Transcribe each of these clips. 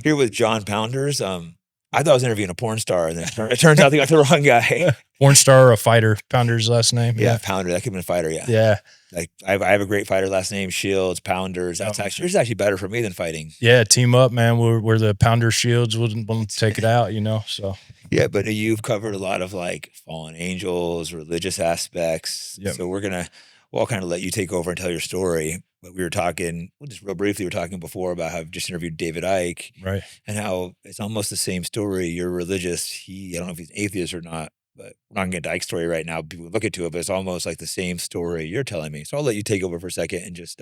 here with John Pounders. I thought I was interviewing a porn star, and then it turns out they got the wrong guy. Porn star or a fighter? Pounder's last name? Yeah, Pounder. That could have been a fighter. Yeah. Yeah. Like I have a great fighter last name, Shields, Pounders. That's actually better for me than fighting. Yeah, team up, man. We're the Pounder Shields. We'll take it out, So yeah, but you've covered a lot of like fallen angels, religious aspects. Yep. So we'll kind of let you take over and tell your story. But we were talking, just real briefly, we were talking before about how I've just interviewed David Icke, right? And how it's almost the same story. You're religious. I don't know if he's atheist or not. But we're not going to get Ike's story right now. People look into it, but it's almost like the same story you're telling me. So I'll let you take over for a second and just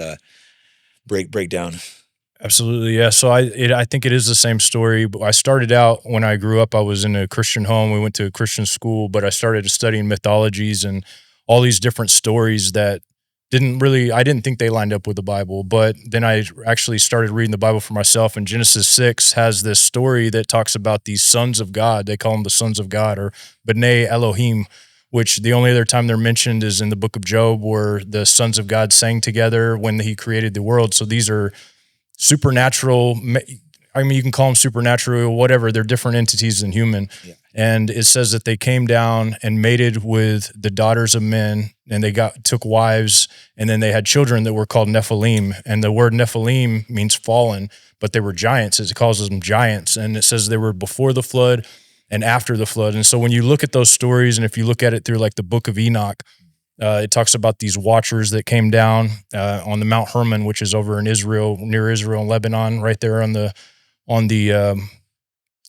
break down. Absolutely, yeah. So I think it is the same story. But I started out when I grew up. I was in a Christian home. We went to a Christian school, but I started studying mythologies and all these different stories that I didn't think they lined up with the Bible. But then I actually started reading the Bible for myself, and Genesis 6 has this story that talks about these sons of God. They call them the sons of God, or B'nai Elohim, which the only other time they're mentioned is in the book of Job, where the sons of God sang together when he created the world. So these are supernatural. I mean, you can call them supernatural or whatever. They're different entities than human. Yeah. And it says that they came down and mated with the daughters of men, and they took wives, and then they had children that were called Nephilim. And the word Nephilim means fallen, but they were giants. It calls them giants. And it says they were before the flood and after the flood. And so when you look at those stories, and if you look at it through like the book of Enoch, it talks about these watchers that came down on the Mount Hermon, which is over in Israel, near Israel and Lebanon, right there on the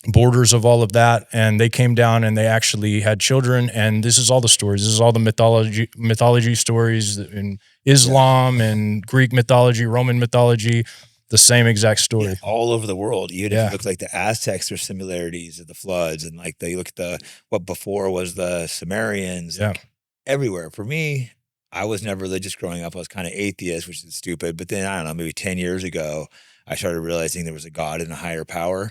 borders of all of that. And they came down and they actually had children. And this is all the stories. This is all the mythology stories in Islam and Greek mythology, Roman mythology, the same exact story. Yeah, all over the world. Even if you look like the Aztecs, there's similarities of the floods. And like you look at what before was the Sumerians. Yeah. Everywhere. For me, I was never religious growing up. I was kind of atheist, which is stupid. But then, I don't know, maybe 10 years ago, I started realizing there was a God and a higher power.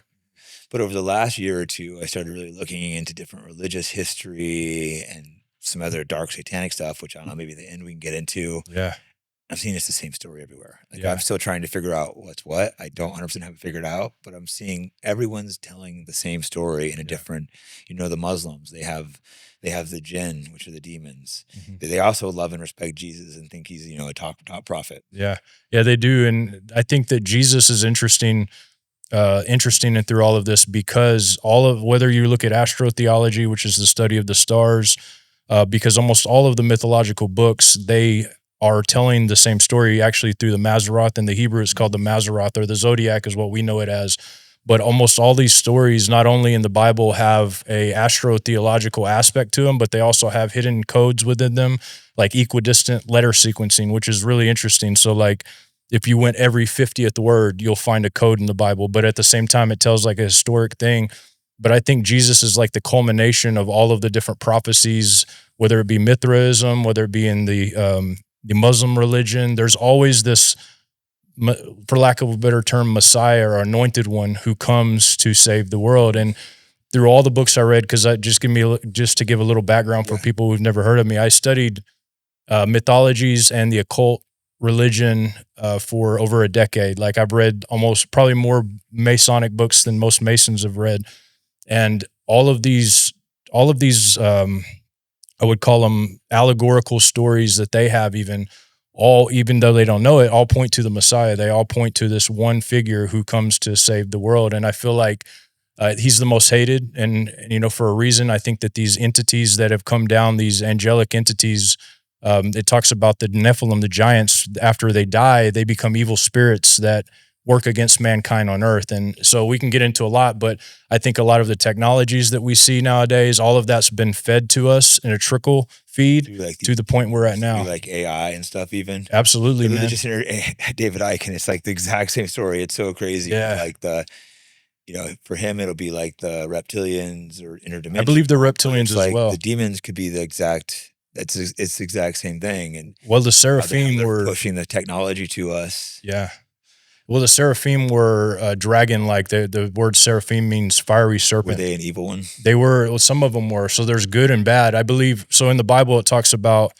But over the last year or two, I started really looking into different religious history and some other dark satanic stuff, which I don't know, maybe at the end we can get into. Yeah. I'm seeing it's the same story everywhere. Like I'm still trying to figure out what's what. I don't 100% have it figured out, but I'm seeing everyone's telling the same story in a different, the Muslims, they have the jinn, which are the demons. Mm-hmm. They also love and respect Jesus and think he's, a top prophet. Yeah. Yeah, they do. And I think that Jesus is interesting and through all of this, because whether you look at astrotheology, which is the study of the stars, because almost all of the mythological books, they are telling the same story actually through the Mazzaroth. In the Hebrew, it's called the Mazzaroth, or the Zodiac is what we know it as. But almost all these stories, not only in the Bible, have a astrotheological aspect to them, but they also have hidden codes within them, like equidistant letter sequencing, which is really interesting. So like if you went every 50th word, you'll find a code in the Bible, but at the same time, it tells like a historic thing. But I think Jesus is like the culmination of all of the different prophecies, whether it be Mithraism, whether it be in the Muslim religion. There's always this, for lack of a better term, Messiah or anointed one who comes to save the world. And through all the books I read, because just to give a little background for people who've never heard of me, I studied mythologies and the occult religion for over a decade. Like I've read probably more Masonic books than most Masons have read. And all of these I would call them allegorical stories that they have, even though they don't know it, all point to the Messiah. They all point to this one figure who comes to save the world. And I feel like he's the most hated. And, for a reason. I think that these entities that have come down, these angelic entities, it talks about the Nephilim, the giants, after they die, they become evil spirits that work against mankind on earth. And so we can get into a lot, but I think a lot of the technologies that we see nowadays, all of that's been fed to us in a trickle feed to the point we're at now. Like AI and stuff even. Absolutely, man. Just David Icke, and it's like the exact same story. It's so crazy. Yeah. Like for him, it'll be like the reptilians or interdimensional. I believe the reptilians as well. The demons could be it's the exact same thing. And the Seraphim were pushing the technology to us. Yeah. Well, the Seraphim were dragon, like the word Seraphim means fiery serpent. Were they an evil one? They were, some of them were. So there's good and bad, I believe. So in the Bible, it talks about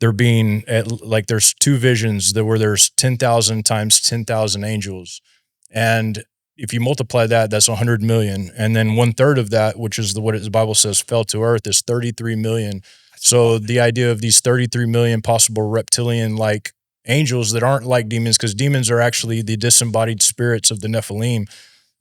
there being, there's two visions where there's 10,000 times 10,000 angels. And if you multiply that, that's 100 million. And then 1/3 of that, which is what the Bible says fell to earth, is 33 million. So the idea of these 33 million possible reptilian-like angels that aren't like demons, because demons are actually the disembodied spirits of the Nephilim.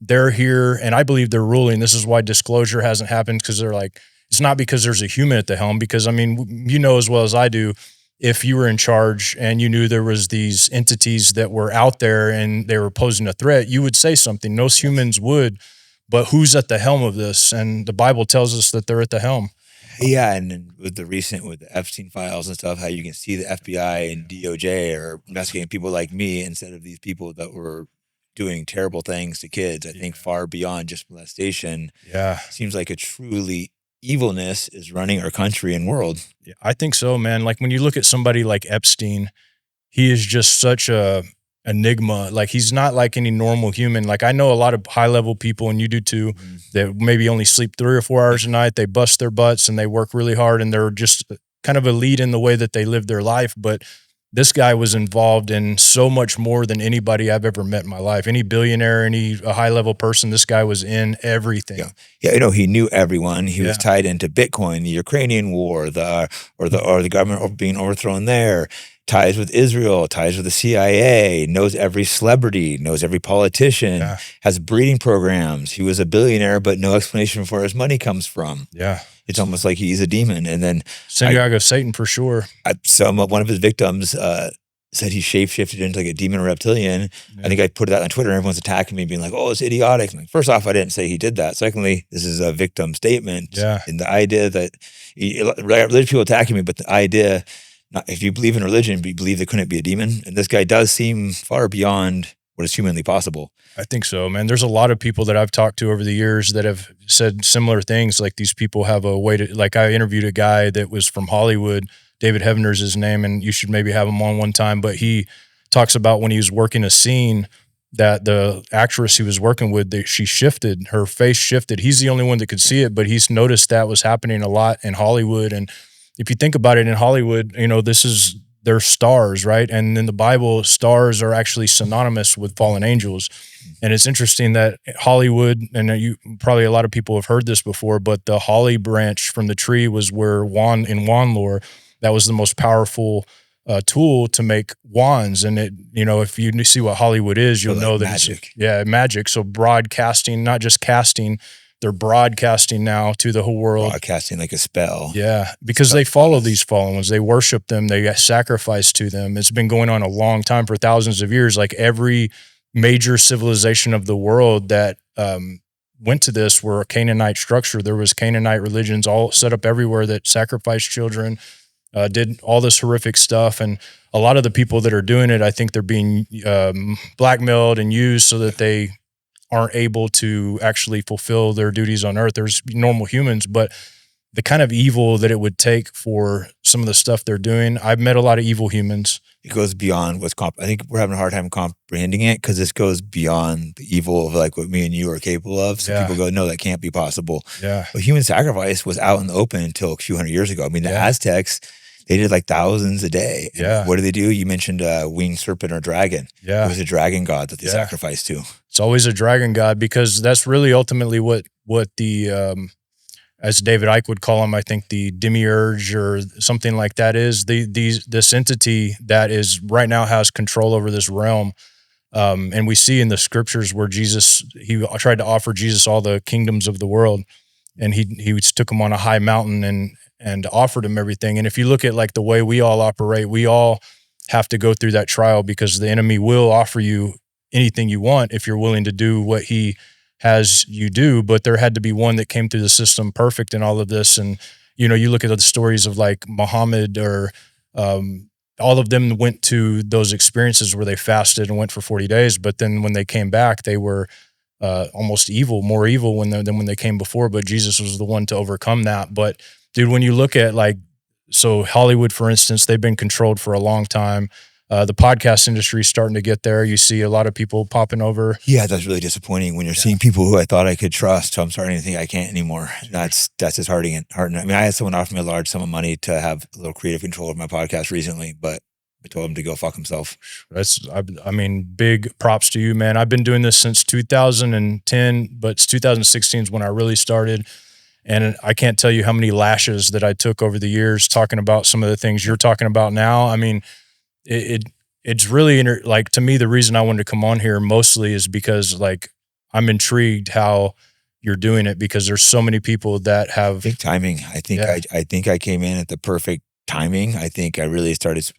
They're here, and I believe they're ruling. This is why disclosure hasn't happened, because they're like, it's not because there's a human at the helm, because, I mean, you know as well as I do, if you were in charge and you knew there was these entities that were out there and they were posing a threat, you would say something. Most humans would, but who's at the helm of this? And the Bible tells us that they're at the helm. Yeah, and then with the Epstein files and stuff, how you can see the FBI and DOJ are investigating people like me instead of these people that were doing terrible things to kids. I think far beyond just molestation. Yeah. Seems like a truly evilness is running our country and world. Yeah, I think so, man. Like when you look at somebody like Epstein, he is just such a enigma. Like he's not like any normal human. Like I know a lot of high level people, and you do too, that maybe only sleep 3 or 4 hours a night. They bust their butts and they work really hard, and they're just kind of elite in the way that they live their life. But this guy was involved in so much more than anybody I've ever met in my life. Any billionaire, a high level person, this guy was in everything. Yeah, you know, he knew everyone. He was tied into Bitcoin, the Ukrainian war, or the government being overthrown there. Ties with Israel, ties with the CIA, knows every celebrity, knows every politician, has breeding programs. He was a billionaire, but no explanation for where his money comes from. Yeah. It's almost like he's a demon. And then synagogue of Satan for sure. One of his victims said he shapeshifted into like a demon or reptilian. I think I put that on Twitter, and everyone's attacking me, being like, "Oh, it's idiotic." Like, first off, I didn't say he did that. Secondly, this is a victim statement. Yeah. And the idea that religious people attacking me, but the idea, if you believe in religion, but you believe there couldn't be a demon, and this guy does seem far beyond what is humanly possible. I think so, man. There's a lot of people that I've talked to over the years that have said similar things. Like these people have a way to, like I interviewed a guy that was from Hollywood, David Heavener's his name, and you should maybe have him on one time, but he talks about when he was working a scene that the actress he was working with, her face shifted. He's the only one that could see it, but he's noticed that was happening a lot in Hollywood. And if you think about it, in Hollywood, you know, they're stars, right? And in the Bible, stars are actually synonymous with fallen angels. And it's interesting that Hollywood, and probably a lot of people have heard this before, but the holly branch from the tree was where in wand lore, that was the most powerful tool to make wands. And if you see what Hollywood is, you'll know that magic. Magic. So broadcasting, not just casting, they're broadcasting now to the whole world. Broadcasting like a spell. Yeah, because they follow these fallen ones. They worship them. They sacrifice to them. It's been going on a long time, for thousands of years. Like every major civilization of the world that went to this were a Canaanite structure. There was Canaanite religions all set up everywhere that sacrificed children, did all this horrific stuff. And a lot of the people that are doing it, I think they're being blackmailed and used so that they aren't able to actually fulfill their duties on earth. There's normal humans, but the kind of evil that it would take for some of the stuff they're doing, I've met a lot of evil humans. It goes beyond I think we're having a hard time comprehending it, because this goes beyond the evil of like what me and you are capable of. So people go, no, that can't be possible. Yeah. But human sacrifice was out in the open until a few hundred years ago. I mean, the Aztecs, they did like thousands a day. And what do they do? You mentioned a winged serpent or dragon. Yeah. It was a dragon god that they sacrificed to. It's always a dragon god, because that's really ultimately what the, as David Icke would call him, I think the demiurge or something like that is this entity that is right now has control over this realm. And we see in the scriptures where he tried to offer Jesus all the kingdoms of the world, and he took him on a high mountain and offered him everything. And if you look at like the way we all operate, we all have to go through that trial, because the enemy will offer you anything you want if you're willing to do what he has you do. But there had to be one that came through the system perfect in all of this. And, you look at the stories of like Muhammad or all of them went to those experiences where they fasted and went for 40 days. But then when they came back, they were almost more evil than when they came before. But Jesus was the one to overcome that. But dude, when you look at so Hollywood, for instance, they've been controlled for a long time. The podcast industry is starting to get there. You see a lot of people popping over. Yeah, that's really disappointing when you're seeing people who I thought I could trust. So I'm starting to think I can't anymore. That's disheartening. I mean, I had someone offer me a large sum of money to have a little creative control of my podcast recently, but I told him to go fuck himself. I mean, big props to you, man. I've been doing this since 2010, but 2016 is when I really started. And I can't tell you how many lashes that I took over the years talking about some of the things you're talking about now. I mean, it's really like, to me, the reason I wanted to come on here mostly is because like I'm intrigued how you're doing it, because there's so many people that have big timing. I think I came in at the perfect timing. I think I really started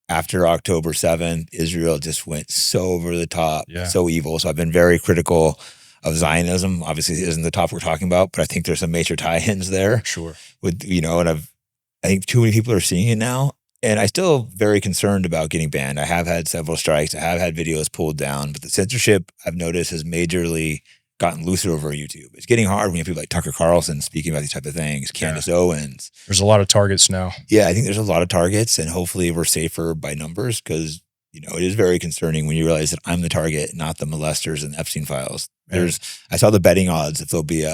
after October 7th, Israel just went so over the top, so evil. So I've been very critical of Zionism. Obviously, it isn't the topic we're talking about, but I think there's some major tie-ins there. Sure. With, and I think too many people are seeing it now. And I'm still very concerned about getting banned. I have had several strikes. I have had videos pulled down, but the censorship I've noticed has majorly gotten looser over YouTube. It's getting hard when you have people like Tucker Carlson speaking about these type of things, Candace Owens. There's a lot of targets now. Yeah, I think there's a lot of targets, and hopefully we're safer by numbers, because it is very concerning when you realize that I'm the target, not the molesters and Epstein files. I saw the betting odds if there'll be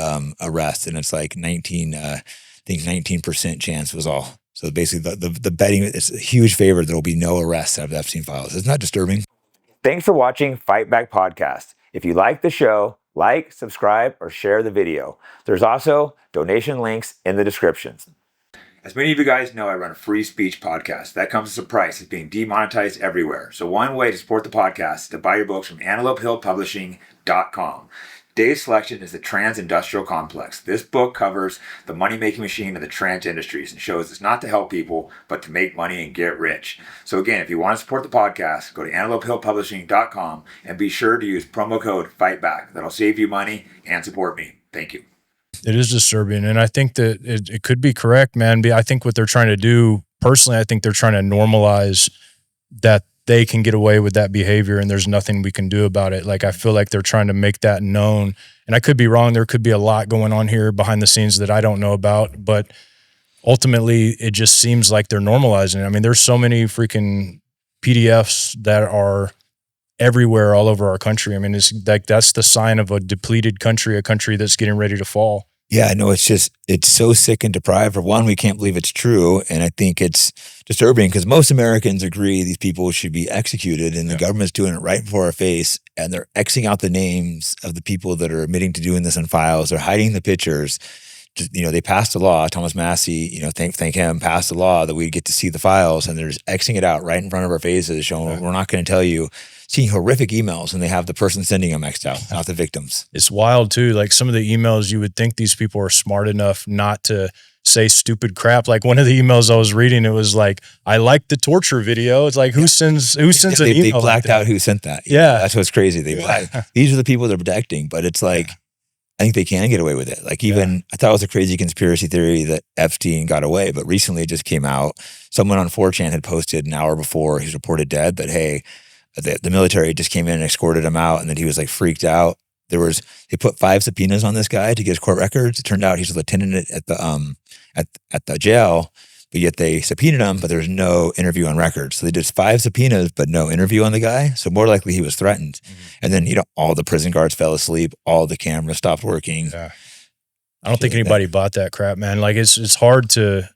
arrest, and it's like 19% chance was all. So basically the betting, it's a huge favor there will be no arrests out of the Epstein files. Isn't that disturbing? Thanks for watching Fight Back Podcast. If you like the show, like, subscribe, or share the video. There's also donation links in the descriptions. As many of you guys know, I run a free speech podcast. That comes as a price. It's being demonetized everywhere. So one way to support the podcast is to buy your books from AntelopeHillPublishing.com. Today's selection is The Trans-Industrial Complex. This book covers the money-making machine of the trans industries and shows it's not to help people, but to make money and get rich. So again, if you want to support the podcast, go to AntelopeHillPublishing.com and be sure to use promo code FIGHTBACK. That'll save you money and support me. Thank you. It is disturbing, and I think that it could be correct, man. I think what they're trying to do, personally, I think they're trying to normalize that they can get away with that behavior and there's nothing we can do about it. Like, I feel like they're trying to make that known, and I could be wrong. There could be a lot going on here behind the scenes that I don't know about, but ultimately it just seems like they're normalizing it. I mean, there's so many freaking PDFs that are everywhere all over our country. I mean, it's like, that's the sign of a depleted country, a country that's getting ready to fall. Yeah, no, it's so sick and deprived. For one, we can't believe it's true. And I think it's disturbing because most Americans agree these people should be executed, and the government's doing it right before our face. And they're Xing out the names of the people that are admitting to doing this in files. They're hiding the pictures. They passed a law. Thomas Massey, thank him, passed a law that we get to see the files, and they're just Xing it out right in front of our faces, showing we're not going to tell you. Seeing horrific emails, and they have the person sending them X'd out, not the victims. It's wild too. Like, some of the emails, you would think these people are smart enough not to say stupid crap. Like, one of the emails I was reading, it was like, I like the torture video. It's like, who sends an email? They blacked out who sent that. Yeah. That's what's crazy. These are the people they're protecting, but it's like, I think they can get away with it. Like, even I thought it was a crazy conspiracy theory that Epstein got away, but recently it just came out. Someone on 4chan had posted an hour before he's reported dead that, hey, the military just came in and escorted him out, and then he was like freaked out. They put 5 subpoenas on this guy to get his court records. It turned out he's a lieutenant at the jail, but yet they subpoenaed him, but there's no interview on record. So they did 5 subpoenas, but no interview on the guy. So more likely he was threatened. And then all the prison guards fell asleep, all the cameras stopped working. Yeah. I don't think anybody bought that crap, man. Like, it's hard to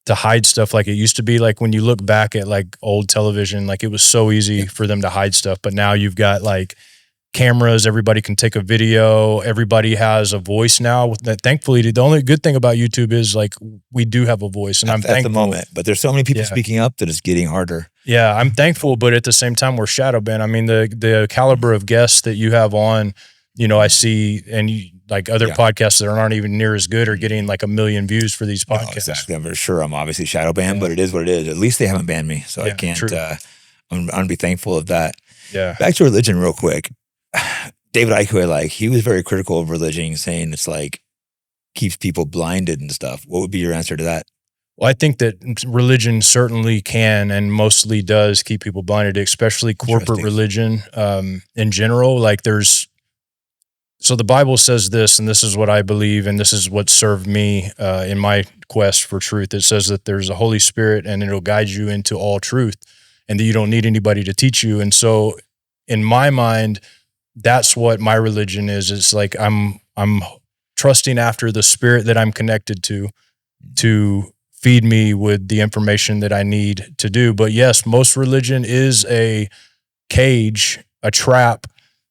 hide stuff like it used to be. Like, when you look back at like old television, like, it was so easy for them to hide stuff, but now you've got like cameras, everybody can take a video, everybody has a voice now. That, thankfully, the only good thing about YouTube is like, we do have a voice, and I'm thankful. At the moment, but there's so many people speaking up that it's getting harder. Yeah, I'm thankful, but at the same time, we're shadow banned. I mean, the caliber of guests that you have on, I see, and like other podcasts that aren't even near as good are getting like 1 million views for these podcasts. No, exactly. I'm sure I'm obviously shadow banned, but it is what it is. At least they haven't banned me, so I can't. I'm gonna be thankful of that. Yeah. Back to religion real quick. David Icke, he was very critical of religion, saying it's like keeps people blinded and stuff. What would be your answer to that? Well, I think that religion certainly can and mostly does keep people blinded, especially corporate religion in general. Like, so the Bible says this, and this is what I believe, and this is what served me in my quest for truth. It says that there's a Holy Spirit, and it'll guide you into all truth, and that you don't need anybody to teach you. And so in my mind, that's what my religion is. It's like I'm trusting after the spirit that I'm connected to feed me with the information that I need to do. But yes, most religion is a cage, a trap,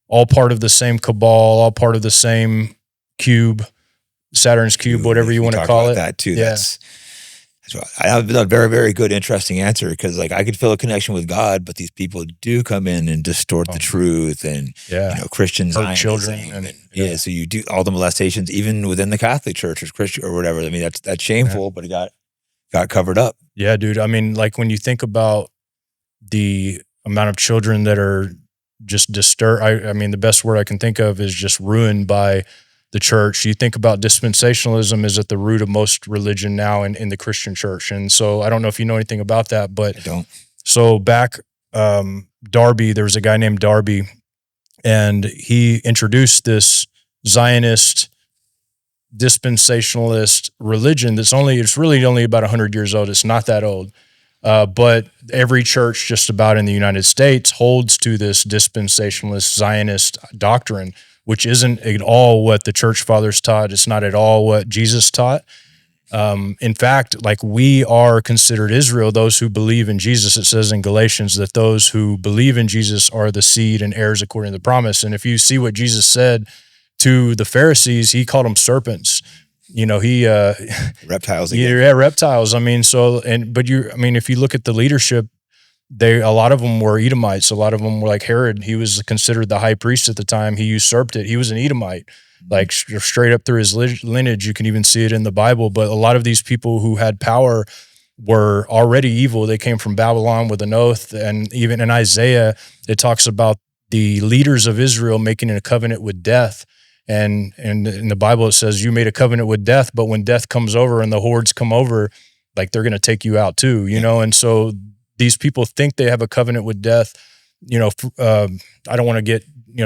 all part of the same cabal, all part of the same cube, Saturn's cube, whatever you want to call it. That too. Yeah. I have a very, very good, interesting answer, because like I could feel a connection with God, but these people do come in and distort the truth, and Christians hurt children, so you do all the molestations even within the Catholic Church or Christian or whatever. I mean, that's shameful, but it got covered up. Yeah, dude. I mean, like when you think about the amount of children that are just disturbed, I mean, the best word I can think of is just ruined by the church. You think about dispensationalism is at the root of most religion now in the Christian church. And so I don't know if you know anything about that, but I don't. So back, Darby, there was a guy named Darby, and he introduced this Zionist dispensationalist religion it's really only about 100 years old. It's not that old. But every church just about in the United States holds to this dispensationalist Zionist doctrine, which isn't at all what the church fathers taught. It's not at all what Jesus taught. In fact, like we are considered Israel, those who believe in Jesus. It says in Galatians that those who believe in Jesus are the seed and heirs according to the promise. And if you see what Jesus said to the Pharisees, he called them serpents. Reptiles. Yeah, reptiles. I mean, if you look at the leadership, a lot of them were Edomites. A lot of them were like Herod. He was considered the high priest at the time. He usurped it. He was an Edomite, like straight up through his lineage. You can even see it in the Bible. But a lot of these people who had power were already evil. They came from Babylon with an oath. And even in Isaiah, it talks about the leaders of Israel making a covenant with death. And in the Bible, it says you made a covenant with death, but when death comes over and the hordes come over, like they're going to take you out too, And so these people think they have a covenant with death. I don't want to get,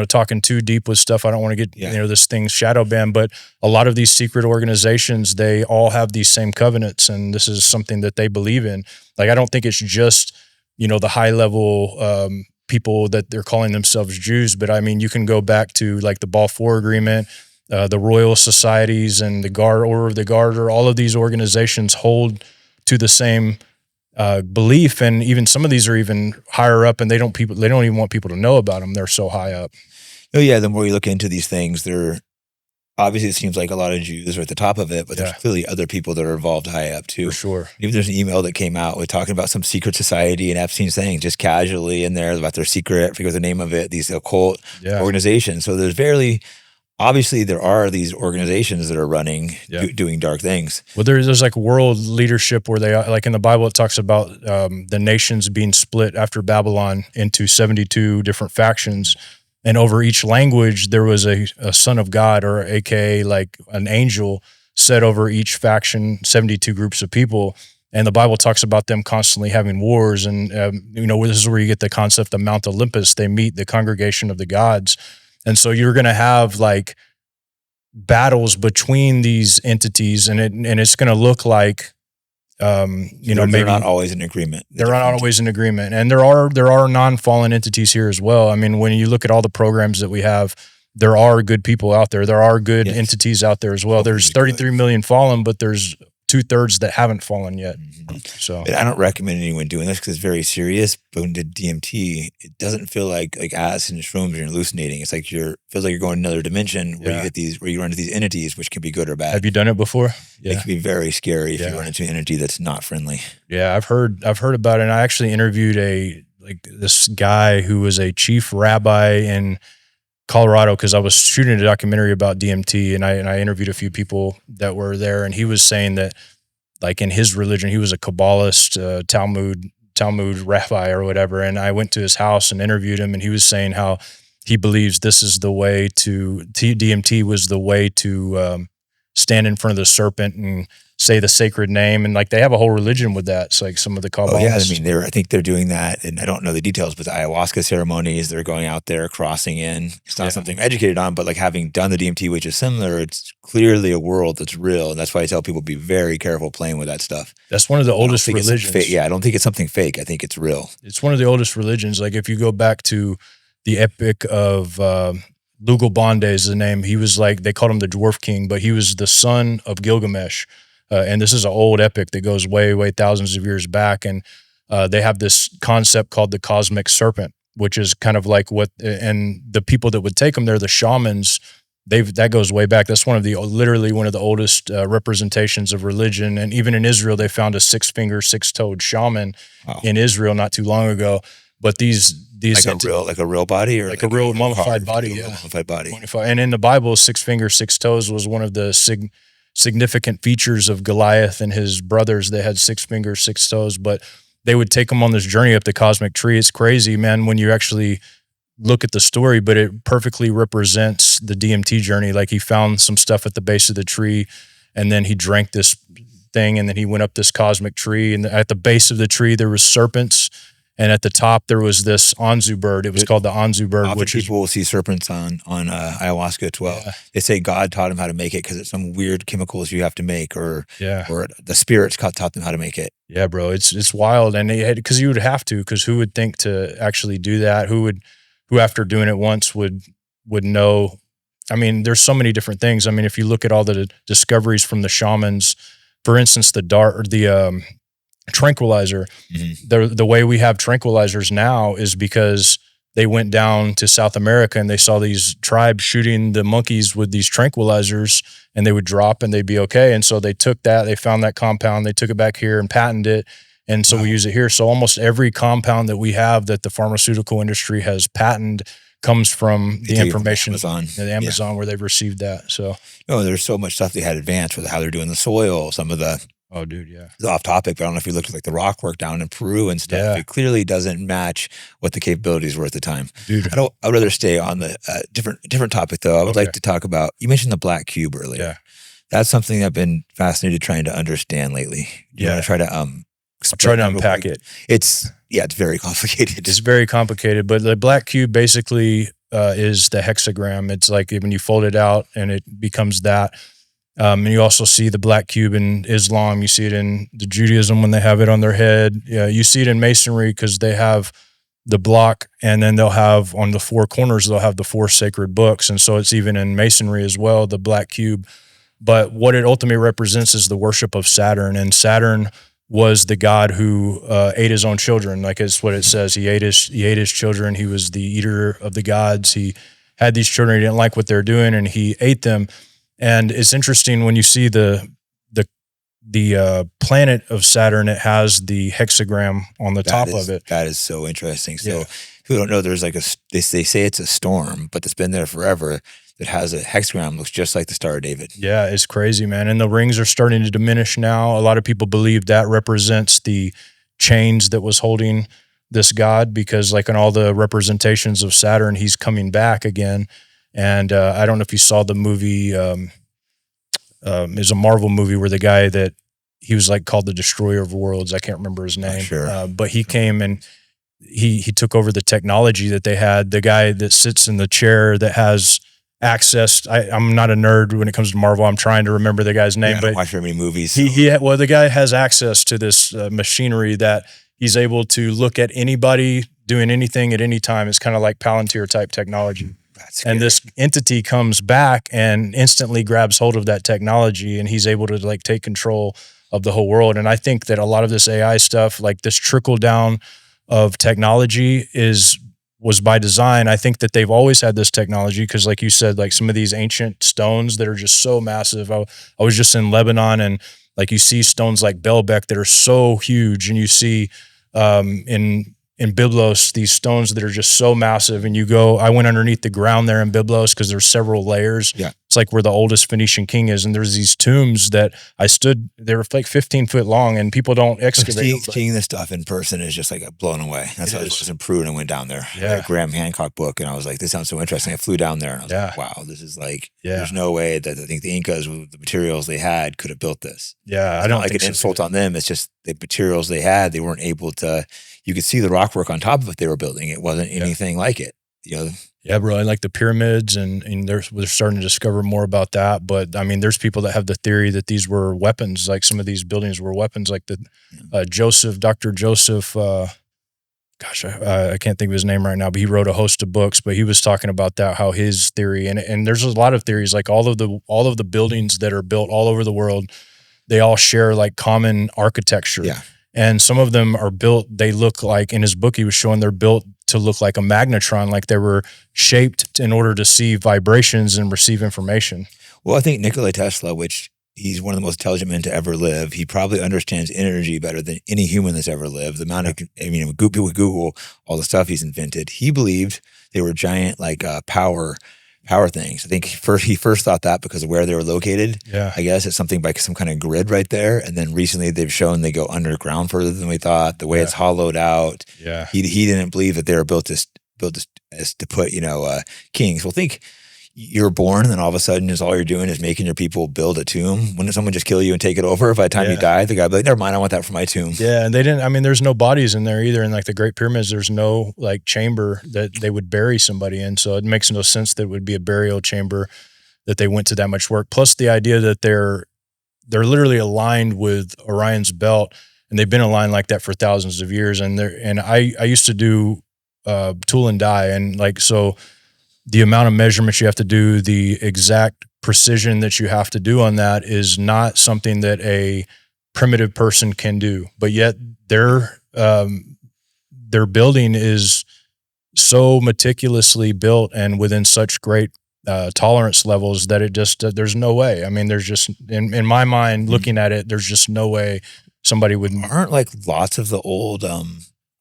talking too deep with stuff. I don't want to get, this thing shadow banned, but a lot of these secret organizations, they all have these same covenants, and this is something that they believe in. Like, I don't think it's just, the high level, people that they're calling themselves Jews, but I mean, you can go back to like the Balfour Agreement, the Royal Societies and the Order of the Garter. All of these organizations hold to the same belief, and even some of these are even higher up, and they don't even want people to know about them. They're so high up. Oh yeah, the more you look into these things, they're obviously, it seems like a lot of Jews are at the top of it, but there's clearly other people that are involved high up too. For sure. Even there's an email that came out with talking about some secret society, and Epstein saying just casually in there about their secret, I forget the name of it, these occult organizations. So obviously there are these organizations that are running, doing dark things. Well, there's like world leadership where they, like in the Bible, it talks about the nations being split after Babylon into 72 different factions. And over each language, there was a son of God, or AKA like an angel, set over each faction, 72 groups of people. And the Bible talks about them constantly having wars. And, this is where you get the concept of Mount Olympus. They meet the congregation of the gods. And so you're going to have like battles between these entities, and it's going to look like, maybe they're not always in agreement. They're not always in agreement. And there are non-fallen entities here as well. I mean, when you look at all the programs that we have, there are good people out there. There are good entities out there as well. There's 33 million fallen, but there's 2/3 that haven't fallen yet. So I don't recommend anyone doing this because it's very serious. But when you did DMT, it doesn't feel like acid and shrooms and you're hallucinating. It's like feels like you're going to another dimension where you run into these entities, which can be good or bad. Have you done it before? Yeah. It can be very scary if you run into an entity that's not friendly. Yeah, I've heard about it. And I actually interviewed this guy who was a chief rabbi in Colorado, because I was shooting a documentary about DMT, and I interviewed a few people that were there, and he was saying that, like in his religion, he was a Kabbalist, Talmud rabbi or whatever. And I went to his house and interviewed him, and he was saying how he believes this is the way DMT was the way to stand in front of the serpent and say the sacred name. And like they have a whole religion with that. It's like some of the Kabbalists. Oh yeah, I mean, I think they're doing that, and I don't know the details, but the ayahuasca ceremonies, they're going out there, crossing in. It's not something I'm educated on, but like having done the DMT, which is similar, it's clearly a world that's real. And that's why I tell people be very careful playing with that stuff. That's one of the oldest religions. I don't think it's something fake. I think it's real. It's one of the oldest religions. Like if you go back to the epic of Lugal Bande is the name. He was like, they called him the Dwarf King, but he was the son of Gilgamesh. and this is an old epic that goes way, way thousands of years back. And they have this concept called the cosmic serpent, which is kind of like and the people that would take them, they're the shamans. That goes way back. That's literally one of the oldest representations of religion. And even in Israel, they found a 6-finger, 6-toed shaman in Israel not too long ago. But these like a real body, or like a real mummified body, mummified body. And in the Bible, 6 fingers, 6 toes was one of the significant features of Goliath and his brothers. They had 6 fingers, 6 toes, but they would take them on this journey up the cosmic tree. It's crazy, man, when you actually look at the story, but it perfectly represents the DMT journey. Like, he found some stuff at the base of the tree, and then he drank this thing, and then he went up this cosmic tree, and at the base of the tree there was serpents, and at the top there was this Anzu bird. It was called the Anzu bird. Often people will see serpents on ayahuasca as well. Yeah. They say God taught him how to make it because it's some weird chemicals you have to make, or the spirits taught them how to make it. Yeah, bro, it's wild, and because you would have to, because who would think to actually do that? Who after doing it once would know? I mean, there's so many different things. I mean, if you look at all the discoveries from the shamans, for instance, the tranquilizer, the way we have tranquilizers now is because they went down to South America and they saw these tribes shooting the monkeys with these tranquilizers, and they would drop and they'd be okay. And so they took that, they found that compound, they took it back here and patented it. And so we use it here. So almost every compound that we have that the pharmaceutical industry has patented comes from the information in Amazon where they've received that. So there's so much stuff they had advanced with how they're doing the soil. Some of the it's off topic, but I don't know if you looked at like the rock work down in Peru and stuff. Yeah. It clearly doesn't match what the capabilities were at the time. Dude, I'd rather stay on the different topic though. I would like to talk about, you mentioned the black cube earlier. Yeah. That's something I've been fascinated trying to understand lately. You want to try to I'll try to unpack it. It's very complicated. It's very complicated, but the black cube basically is the hexagram. It's like when you fold it out and it becomes that. And you also see the black cube in Islam. You see it in the Judaism when they have it on their head. Yeah, you see it in Masonry because they have the block, and then they'll have on the 4 corners, they'll have the 4 sacred books. And so it's even in Masonry as well, the black cube. But what it ultimately represents is the worship of Saturn. And Saturn was the god who ate his own children. Like it's what it says. He ate his children. He was the eater of the gods. He had these children. He didn't like what they're doing, and he ate them. And it's interesting when you see the planet of Saturn, it has the hexagram on the top of it. That is so interesting. So who don't know, there's like they say it's a storm, but it's been there forever. That has a hexagram, looks just like the Star of David. Yeah, it's crazy, man. And the rings are starting to diminish now. A lot of people believe that represents the chains that was holding this god, because like in all the representations of Saturn, he's coming back again. And I don't know if you saw the movie, there's a Marvel movie where the guy that he was like called the Destroyer of Worlds. I can't remember his name. Sure. But he came and he took over the technology that they had. The guy that sits in the chair that has access. I'm not a nerd when it comes to Marvel. I'm trying to remember the guy's name. I don't watch very many movies. So. The guy has access to this machinery that he's able to look at anybody doing anything at any time. It's kind of like Palantir type technology. And this entity comes back and instantly grabs hold of that technology, and he's able to like take control of the whole world. And I think that a lot of this AI stuff, like this trickle down of technology was by design. I think that they've always had this technology because, like you said, like some of these ancient stones that are just so massive. I was just in Lebanon, and like you see stones like Baalbek that are so huge, and you see in Byblos these stones that are just so massive. And I went underneath the ground there in Byblos because there's several layers. Yeah. It's like where the oldest Phoenician king is, and there's these tombs that they were like 15 foot long, and people don't excavate. Seeing this stuff in person is just like blown away. That's why I was in Peru and I went down there. Yeah. Like Graham Hancock book, and I was like, this sounds so interesting. I flew down there and I was like, wow, this is like, there's no way that I think the Incas with the materials they had could have built this. Yeah, I don't like an insult on them. It's just the materials they had, they weren't able to. You could see the rock work on top of it they were building. It wasn't anything like it. Yeah, bro. I like the pyramids, and they're starting to discover more about that. But I mean, there's people that have the theory that these were weapons. Like some of these buildings were weapons. Like the Dr. Joseph. I can't think of his name right now, but he wrote a host of books. But he was talking about that, how his theory, and there's a lot of theories. Like all of the buildings that are built all over the world, they all share like common architecture. Yeah. And some of them are built, they look like, in his book, he was showing they're built to look like a magnetron, like they were shaped in order to see vibrations and receive information. Well, I think Nikola Tesla, which he's one of the most intelligent men to ever live, he probably understands energy better than any human that's ever lived. The amount of, I mean, people with Google, all the stuff he's invented, he believed they were giant, like power things. I think he first thought that because of where they were located. Yeah. I guess it's something like some kind of grid right there. And then recently they've shown they go underground further than we thought. The way it's hollowed out. Yeah. He didn't believe that they were built as to put, kings. Well, think you're born and then all of a sudden is all you're doing is making your people build a tomb. Wouldn't someone just kill you and take it over? By the time you die, the guy would be like, never mind, I want that for my tomb. Yeah, and they didn't, I mean, there's no bodies in there either. In like the Great Pyramids, there's no like chamber that they would bury somebody in. So it makes no sense that it would be a burial chamber that they went to that much work. Plus the idea that they're literally aligned with Orion's belt, and they've been aligned like that for thousands of years. And I used to do tool and die, and like, so the amount of measurements you have to do, the exact precision that you have to do on that is not something that a primitive person can do. But yet their building is so meticulously built and within such great tolerance levels that it just, there's no way. I mean, there's just, in my mind, looking at it, there's just no way somebody would. Aren't like lots of the old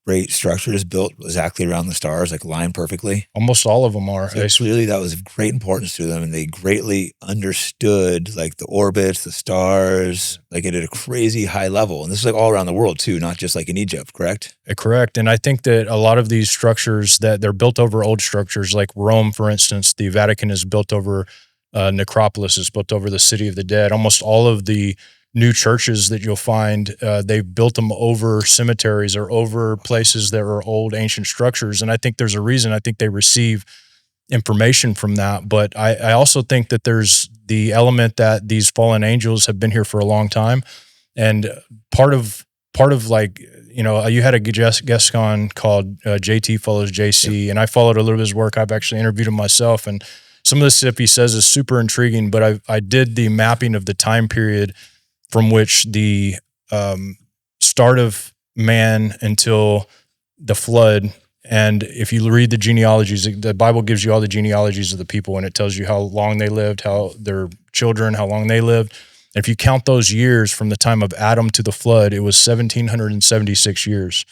great structures built exactly around the stars, like lined perfectly? Almost all of them are. So clearly that was of great importance to them, and they greatly understood like the orbits, the stars, like at a crazy high level. And this is like all around the world too, not just like in Egypt, correct? Correct. And I think that a lot of these structures that they're built over old structures, like Rome, for instance, the Vatican is built over necropolis, is built over the city of the dead. Almost all of the new churches that you'll find, they've built them over cemeteries or over places that are old ancient structures. And I think there's a reason. I think they receive information from that. But I also think that there's the element that these fallen angels have been here for a long time. And part of like, you had a guest on called JT Follows JC, and I followed a little bit of his work. I've actually interviewed him myself. And some of the stuff he says is super intriguing, but I did the mapping of the time period from which the start of man until the flood. And if you read the genealogies, the Bible gives you all the genealogies of the people, and it tells you how long they lived, how their children, how long they lived. And if you count those years from the time of Adam to the flood, it was 1,776 years,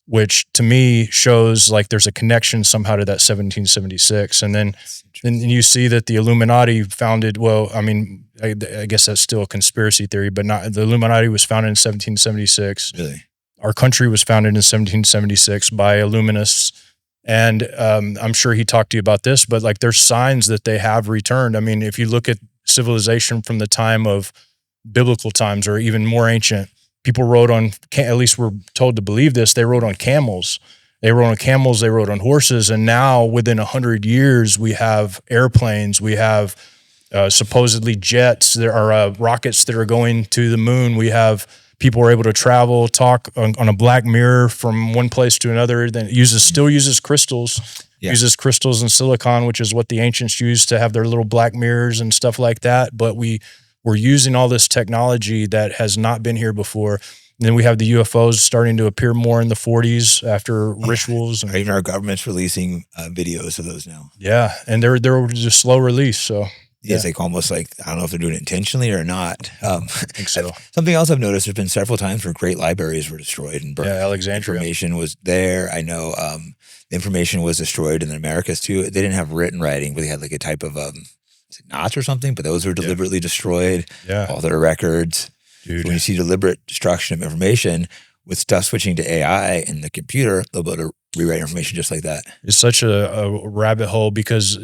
which to me shows like there's a connection somehow to that 1776. And then you see that the Illuminati founded, well, I mean, I guess that's still a conspiracy theory, but not, the Illuminati was founded in 1776. Really? Our country was founded in 1776 by Illuminists. And I'm sure he talked to you about this, but like there's signs that they have returned. I mean, if you look at civilization from the time of biblical times or even more ancient, people rode on, at least we're told to believe this, they rode on camels. They rode on camels, they rode on horses. And now within 100 years, we have airplanes, we have supposedly jets, there are rockets that are going to the moon. We have people are able to travel, talk on a black mirror from one place to another. Then still uses crystals, uses crystals and silicon, which is what the ancients used to have their little black mirrors and stuff like that. But we're using all this technology that has not been here before. And then we have the UFOs starting to appear more in the 40s after rituals. And even our government's releasing videos of those now. Yeah, and they're just slow release. So yeah, it's like almost like, I don't know if they're doing it intentionally or not. I think so. Something else I've noticed, there's been several times where great libraries were destroyed and burned. Yeah, Alexandria. Information was there. I know the information was destroyed in the Americas too. They didn't have written writing, but they had like a type of knots or something, but those were deliberately destroyed. Yeah. All their records. Dude. So when you see deliberate destruction of information with stuff switching to AI and the computer, they'll be able to rewrite information just like that. It's such a rabbit hole because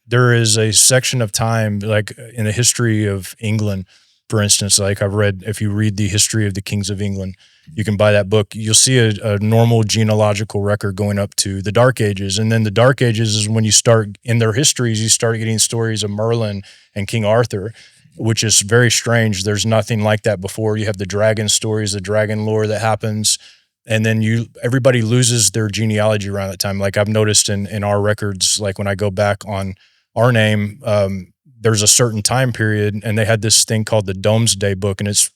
there is a section of time, like in the history of England, for instance, like I've read, if you read the history of the kings of England, you can buy that book. You'll see a normal genealogical record going up to the Dark Ages. And then the Dark Ages is when you start, in their histories, you start getting stories of Merlin and King Arthur, which is very strange. There's nothing like that before. You have the dragon stories, the dragon lore that happens. And then everybody loses their genealogy around that time. Like I've noticed in our records, like when I go back on our name, there's a certain time period, and they had this thing called the Domesday Book, and it's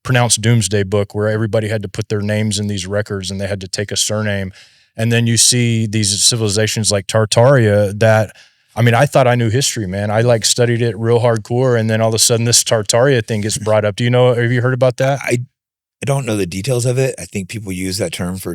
pronounced Doomsday Book, where everybody had to put their names in these records, and they had to take a surname. And then you see these civilizations like Tartaria that, I mean, I thought I knew history, man. I like studied it real hardcore, and then all of a sudden this Tartaria thing gets brought up. Do you know? Have you heard about that? I don't know the details of it. I think people use that term for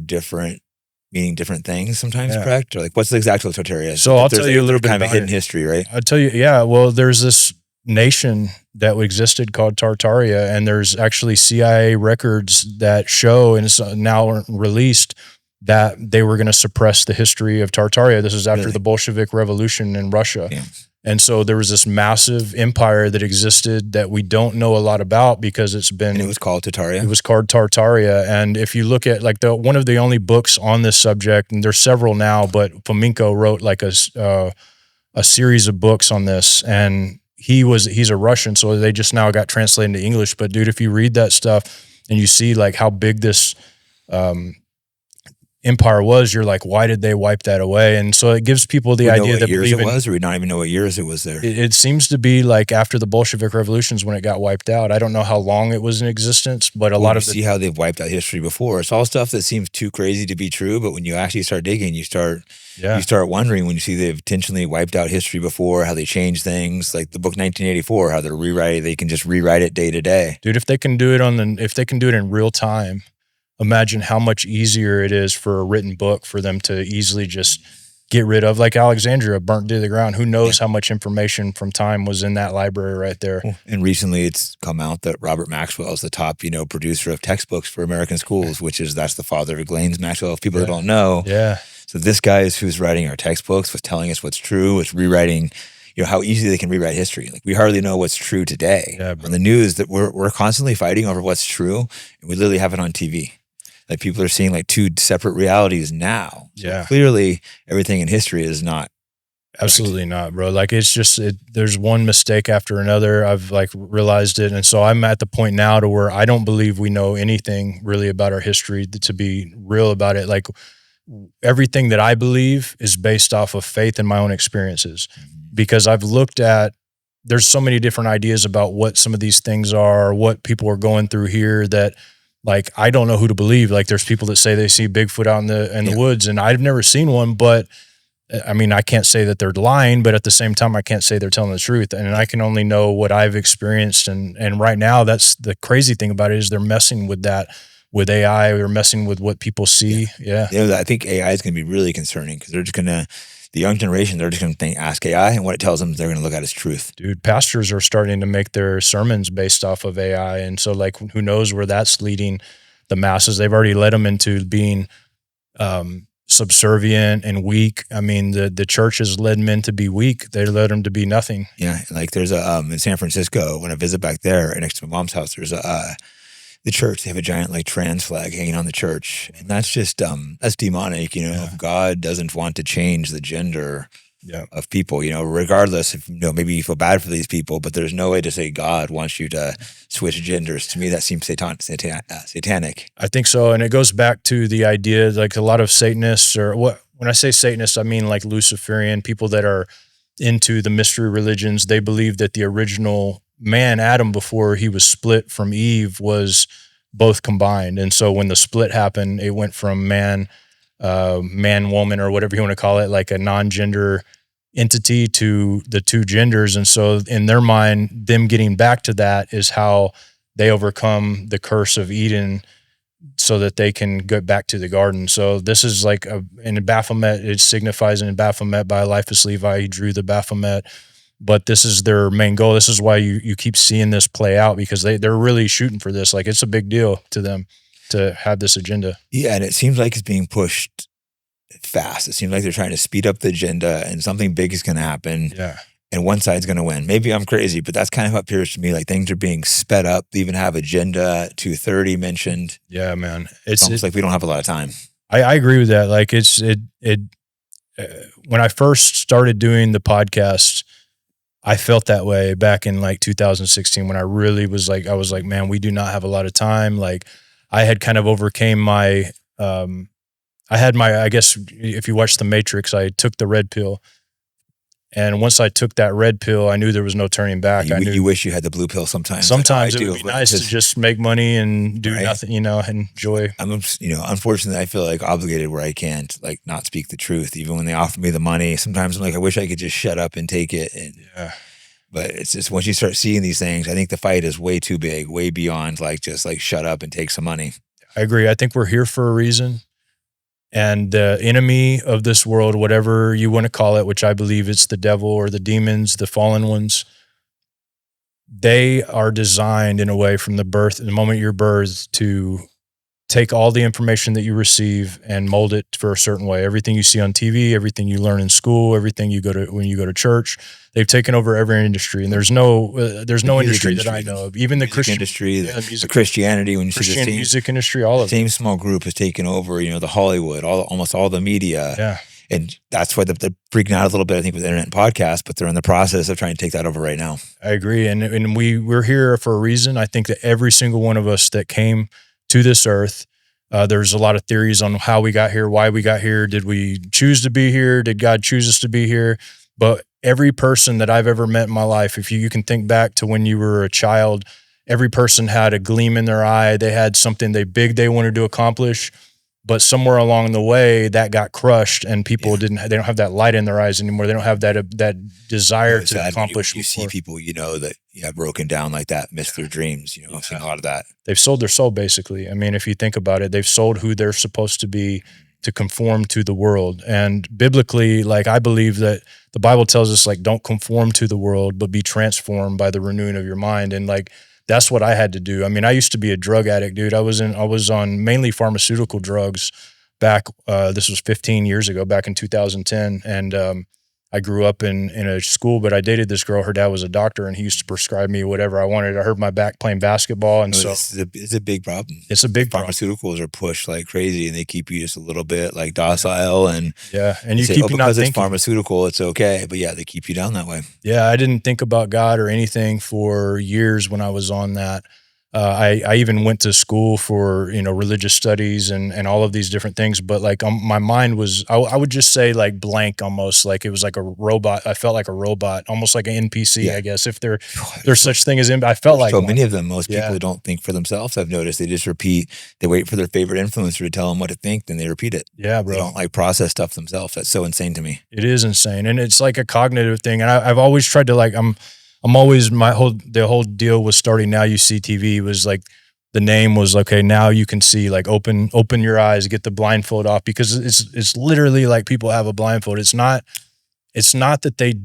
meaning different things sometimes, correct? Or like, what's the exact Tartaria? So I'll tell you a little bit kind of about hidden history, right? I'll tell you, yeah. Well, there's this nation that existed called Tartaria, and there's actually CIA records that show, and it's now released, that they were going to suppress the history of Tartaria. This is after the Bolshevik Revolution in Russia. Yeah. And so there was this massive empire that existed that we don't know a lot about because it's been... And it was called Tartaria? It was called Tartaria. And if you look at like one of the only books on this subject, and there's several now, but Fomenko wrote like a series of books on this, and he's a Russian, so they just now got translated into English. But dude, if you read that stuff and you see like how big this empire was, you're like, why did they wipe that away? And so it gives people the idea that years it was, or we don't even know what years it was there. It seems to be like after the Bolshevik revolutions when it got wiped out. I don't know how long it was in existence, but a lot of see how they've wiped out history before. It's all stuff that seems too crazy to be true, but when you actually start digging, you start wondering when you see they've intentionally wiped out history before, how they change things, like the book 1984, how they can just rewrite it day to day. Dude, if they can do it in real time, imagine how much easier it is for a written book for them to easily just get rid of. Like Alexandria burnt to the ground. Who knows how much information from time was in that library right there. And recently it's come out that Robert Maxwell is the top, producer of textbooks for American schools, that's the father of Ghislaine Maxwell, if people don't know. Yeah. So this guy is who's writing our textbooks, was telling us what's true, was rewriting, how easy they can rewrite history. Like we hardly know what's true today. Yeah, on the news that we're constantly fighting over what's true, and we literally have it on TV. Like people are seeing like two separate realities now. So clearly everything in history is not. Absolutely not, bro. Like it's just, there's one mistake after another. I've like realized it. And so I'm at the point now to where I don't believe we know anything really about our history, to be real about it. Like everything that I believe is based off of faith and my own experiences, because I've looked at, there's so many different ideas about what some of these things are, what people are going through here, that like, I don't know who to believe. Like there's people that say they see Bigfoot out in the woods, and I've never seen one, but I mean, I can't say that they're lying, but at the same time, I can't say they're telling the truth. And I can only know what I've experienced. And right now, that's the crazy thing about it, is they're messing with that, with AI, or messing with what people see. Yeah. I think AI is going to be really concerning, because they're just going to, the young generation, they're just going to ask AI, and what it tells them, they're going to look at as truth. Dude, pastors are starting to make their sermons based off of AI. And so like, who knows where that's leading the masses. They've already led them into being subservient and weak. I mean, the church has led men to be weak. They led them to be nothing. Yeah. Like there's in San Francisco, when I visit back there next to my mom's house, there's the church, they have a giant like trans flag hanging on the church. And that's just, that's demonic, if God doesn't want to change the gender of people, regardless if, maybe you feel bad for these people, but there's no way to say God wants you to switch genders. To me, that seems satanic. I think so. And it goes back to the idea, like a lot of Satanists, or when I say Satanists, I mean like Luciferian people that are into the mystery religions. They believe that the original man, Adam, before he was split from Eve, was both combined. And so when the split happened, it went from man, woman, or whatever you want to call it, like a non-gender entity, to the two genders. And so in their mind, them getting back to that is how they overcome the curse of Eden, so that they can get back to the garden. So this is like in Baphomet, it signifies in Baphomet, by Eliphas Levi, he drew the Baphomet. But this is their main goal. This is why you keep seeing this play out, because they're really shooting for this. Like it's a big deal to them to have this agenda. Yeah, and it seems like it's being pushed fast. It seems like they're trying to speed up the agenda, and something big is going to happen. Yeah. And one side's going to win. Maybe I'm crazy, but that's kind of what appears to me. Like things are being sped up. They even have Agenda 230 mentioned. Yeah, man. It's almost like we don't have a lot of time. I agree with that. Like when I first started doing the podcast, I felt that way back in like 2016, when I really was like, I was like, man, we do not have a lot of time. Like I had kind of overcame my, I guess if you watch The Matrix, I took the red pill, And once I took that red pill, I knew there was no turning back. You wish you had the blue pill sometimes. Sometimes it would be nice to just make money and do nothing, and enjoy. I'm, unfortunately, I feel like obligated where I can't like not speak the truth, even when they offer me the money. Sometimes I'm like, I wish I could just shut up and take it. But it's just once you start seeing these things, I think the fight is way too big, way beyond like just like shut up and take some money. I agree. I think we're here for a reason. And the enemy of this world, whatever you want to call it, which I believe it's the devil or the demons, the fallen ones, they are designed in a way from the moment you're birthed to take all the information that you receive and mold it for a certain way. Everything you see on TV, everything you learn in school, everything you go to when you go to church, they've taken over every industry, and there's no industry that I know of. Even the Christian industry, the Christianity, when you see the music industry, all of the same small group has taken over. The Hollywood, almost all the media. Yeah. And that's why they're freaking out a little bit, I think, with internet and podcasts, but they're in the process of trying to take that over right now. I agree. And we're here for a reason. I think that every single one of us that came to this earth, there's a lot of theories on how we got here, why we got here. Did we choose to be here? Did God choose us to be here? But every person that I've ever met in my life, if you can think back to when you were a child, every person had a gleam in their eye. They had something big they wanted to accomplish. But somewhere along the way, that got crushed, and people they don't have that light in their eyes anymore. They don't have that desire to accomplish. You see people, that have broken down like that, miss their dreams. I've seen a lot of that. They've sold their soul, basically. I mean, if you think about it, they've sold who they're supposed to be to conform to the world. And biblically, like, I believe that the Bible tells us, like, don't conform to the world, but be transformed by the renewing of your mind. And like, that's what I had to do. I mean, I used to be a drug addict, dude. I was on mainly pharmaceutical drugs back, this was 15 years ago, back in 2010. And I grew up in a school, but I dated this girl. Her dad was a doctor, and he used to prescribe me whatever I wanted. I hurt my back playing basketball. And so it's a big problem. It's a big problem. Pharmaceuticals are pushed like crazy, and they keep you just a little bit like docile. And and you keep you not thinking. It's pharmaceutical, it's okay. But yeah, they keep you down that way. Yeah, I didn't think about God or anything for years when I was on that. I even went to school for, religious studies and all of these different things. But like my mind was, I would just say like blank almost, like it was like a robot. I felt like a robot, almost like an NPC, I guess, if there's such thing as, I felt like so many of them, most people don't think for themselves. I've noticed they just repeat, they wait for their favorite influencer to tell them what to think, then they repeat it. Yeah, bro. They don't like process stuff themselves. That's so insane to me. It is insane. And it's like a cognitive thing. And I've always tried to like, I'm always, the whole deal was starting Now You See TV was like, the name was, okay, now you can see, like, open your eyes, get the blindfold off, because it's literally like people have a blindfold. It's not that they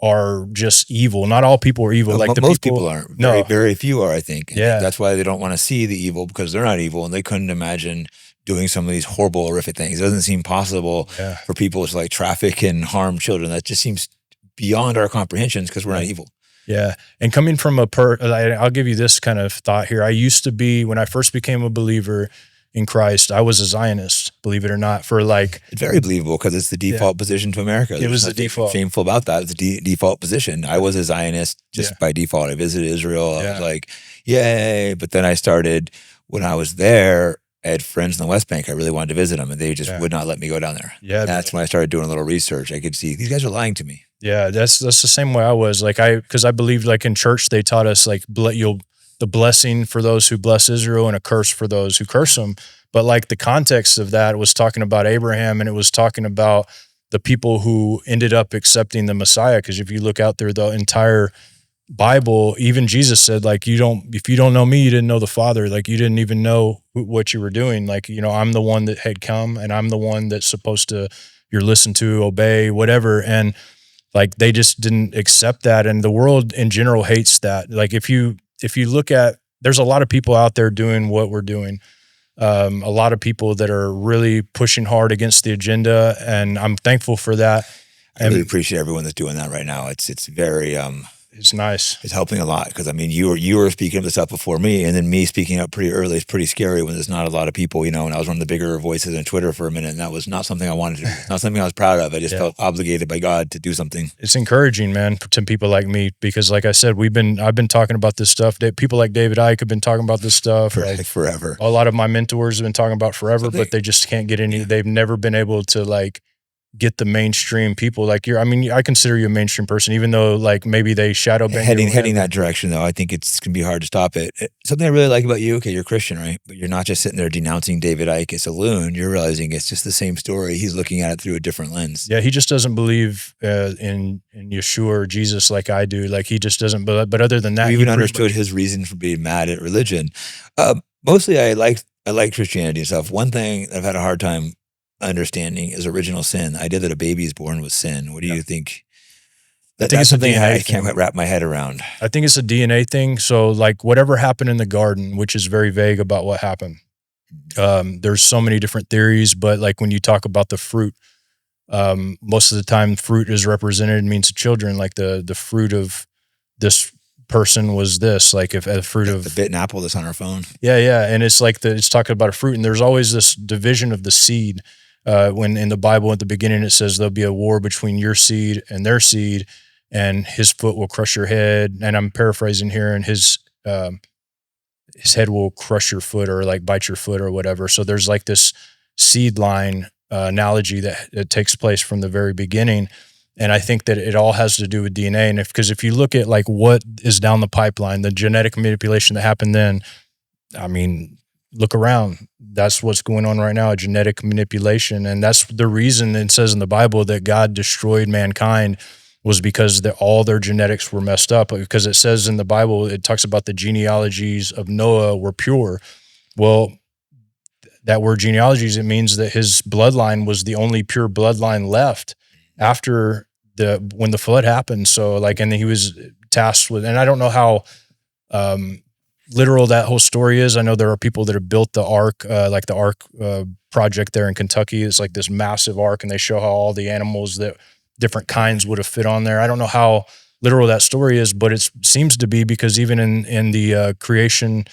are just evil. Not all people are evil. Like most people aren't. Very few are, I think. And that's why they don't want to see the evil, because they're not evil, and they couldn't imagine doing some of these horrible, horrific things. It doesn't seem possible for people to like traffic and harm children. That just seems beyond our comprehensions because we're not evil. Yeah. And coming from I'll give you this kind of thought here. I used to be, when I first became a believer in Christ, I was a Zionist, believe it or not, for like. It's very believable because it's the default position to America. It was the default. Shameful about that. It's the default position. I was a Zionist just by default. I visited Israel. I was like, yay. But then I started, when I was there, I had friends in the West Bank. I really wanted to visit them, and they just would not let me go down there. Yeah, that's when I started doing a little research. I could see these guys are lying to me. Yeah, that's the same way I was. Like because I believed, like, in church they taught us like the blessing for those who bless Israel and a curse for those who curse them. But like the context of that was talking about Abraham, and it was talking about the people who ended up accepting the Messiah. Because if you look out there, the entire Bible, even Jesus said, like, if you don't know me, you didn't know the Father. Like, you didn't even know what you were doing. Like, I'm the one that had come, and I'm the one that's supposed to, you're listened to, obey, whatever. And like, they just didn't accept that. And the world in general hates that. Like, if you look at, there's a lot of people out there doing what we're doing. A lot of people that are really pushing hard against the agenda. And I'm thankful for that. I really appreciate everyone that's doing that right now. It's very, it's nice. It's helping a lot, because I mean, you were speaking of this up before me, and then me speaking up pretty early is pretty scary when there's not a lot of people, and I was one of the bigger voices on Twitter for a minute, and that was not something I wanted to do, not something I was proud of. I just felt obligated by God to do something. It's encouraging, man, to people like me, because like I said, I've been talking about this stuff. People like David Icke have been talking about this stuff for like forever. A lot of my mentors have been talking about forever, but they just can't get any. They've never been able to like get the mainstream people. Like I consider you a mainstream person, even though like maybe they shadow ban heading that direction though. I think it's gonna be hard to stop it. Something I really like about you, okay, you're a Christian, right? But you're not just sitting there denouncing David Icke as a loon. You're realizing it's just the same story. He's looking at it through a different lens. Yeah, he just doesn't believe in Yeshua or Jesus like I do. Like he just doesn't. But other than that, you even understood his reason for being mad at religion. Mostly, I like Christianity and stuff. One thing I've had a hard time understanding is original sin. The idea that a baby is born with sin. What do you think? I think it's something I can't wrap my head around. I think it's a DNA thing. So like whatever happened in the garden, which is very vague about what happened. There's so many different theories, but like when you talk about the fruit, most of the time fruit is represented means children. Like the fruit of this person was this, like if a fruit of the bitten apple that's on our phone. Yeah. And it's like it's talking about a fruit, and there's always this division of the seed. When in the Bible at the beginning, it says there'll be a war between your seed and their seed, and his foot will crush your head. And I'm paraphrasing here, and his head will crush your foot or like bite your foot or whatever. So there's like this seed line analogy that takes place from the very beginning. And I think that it all has to do with DNA. And because if you look at like what is down the pipeline, the genetic manipulation that happened then, I mean, look around. That's what's going on right now, a genetic manipulation. And that's the reason it says in the Bible that God destroyed mankind was because all their genetics were messed up. Because it says in the Bible, it talks about the genealogies of Noah were pure. Well, that word genealogies, it means that his bloodline was the only pure bloodline left after when the flood happened. So like, and he was tasked with, and I don't know how literal that whole story is. I know there are people that have built the ark, like the ark project there in Kentucky. It's like this massive ark, and they show how all the animals that different kinds would have fit on there. I don't know how literal that story is, but it seems to be, because even in the creation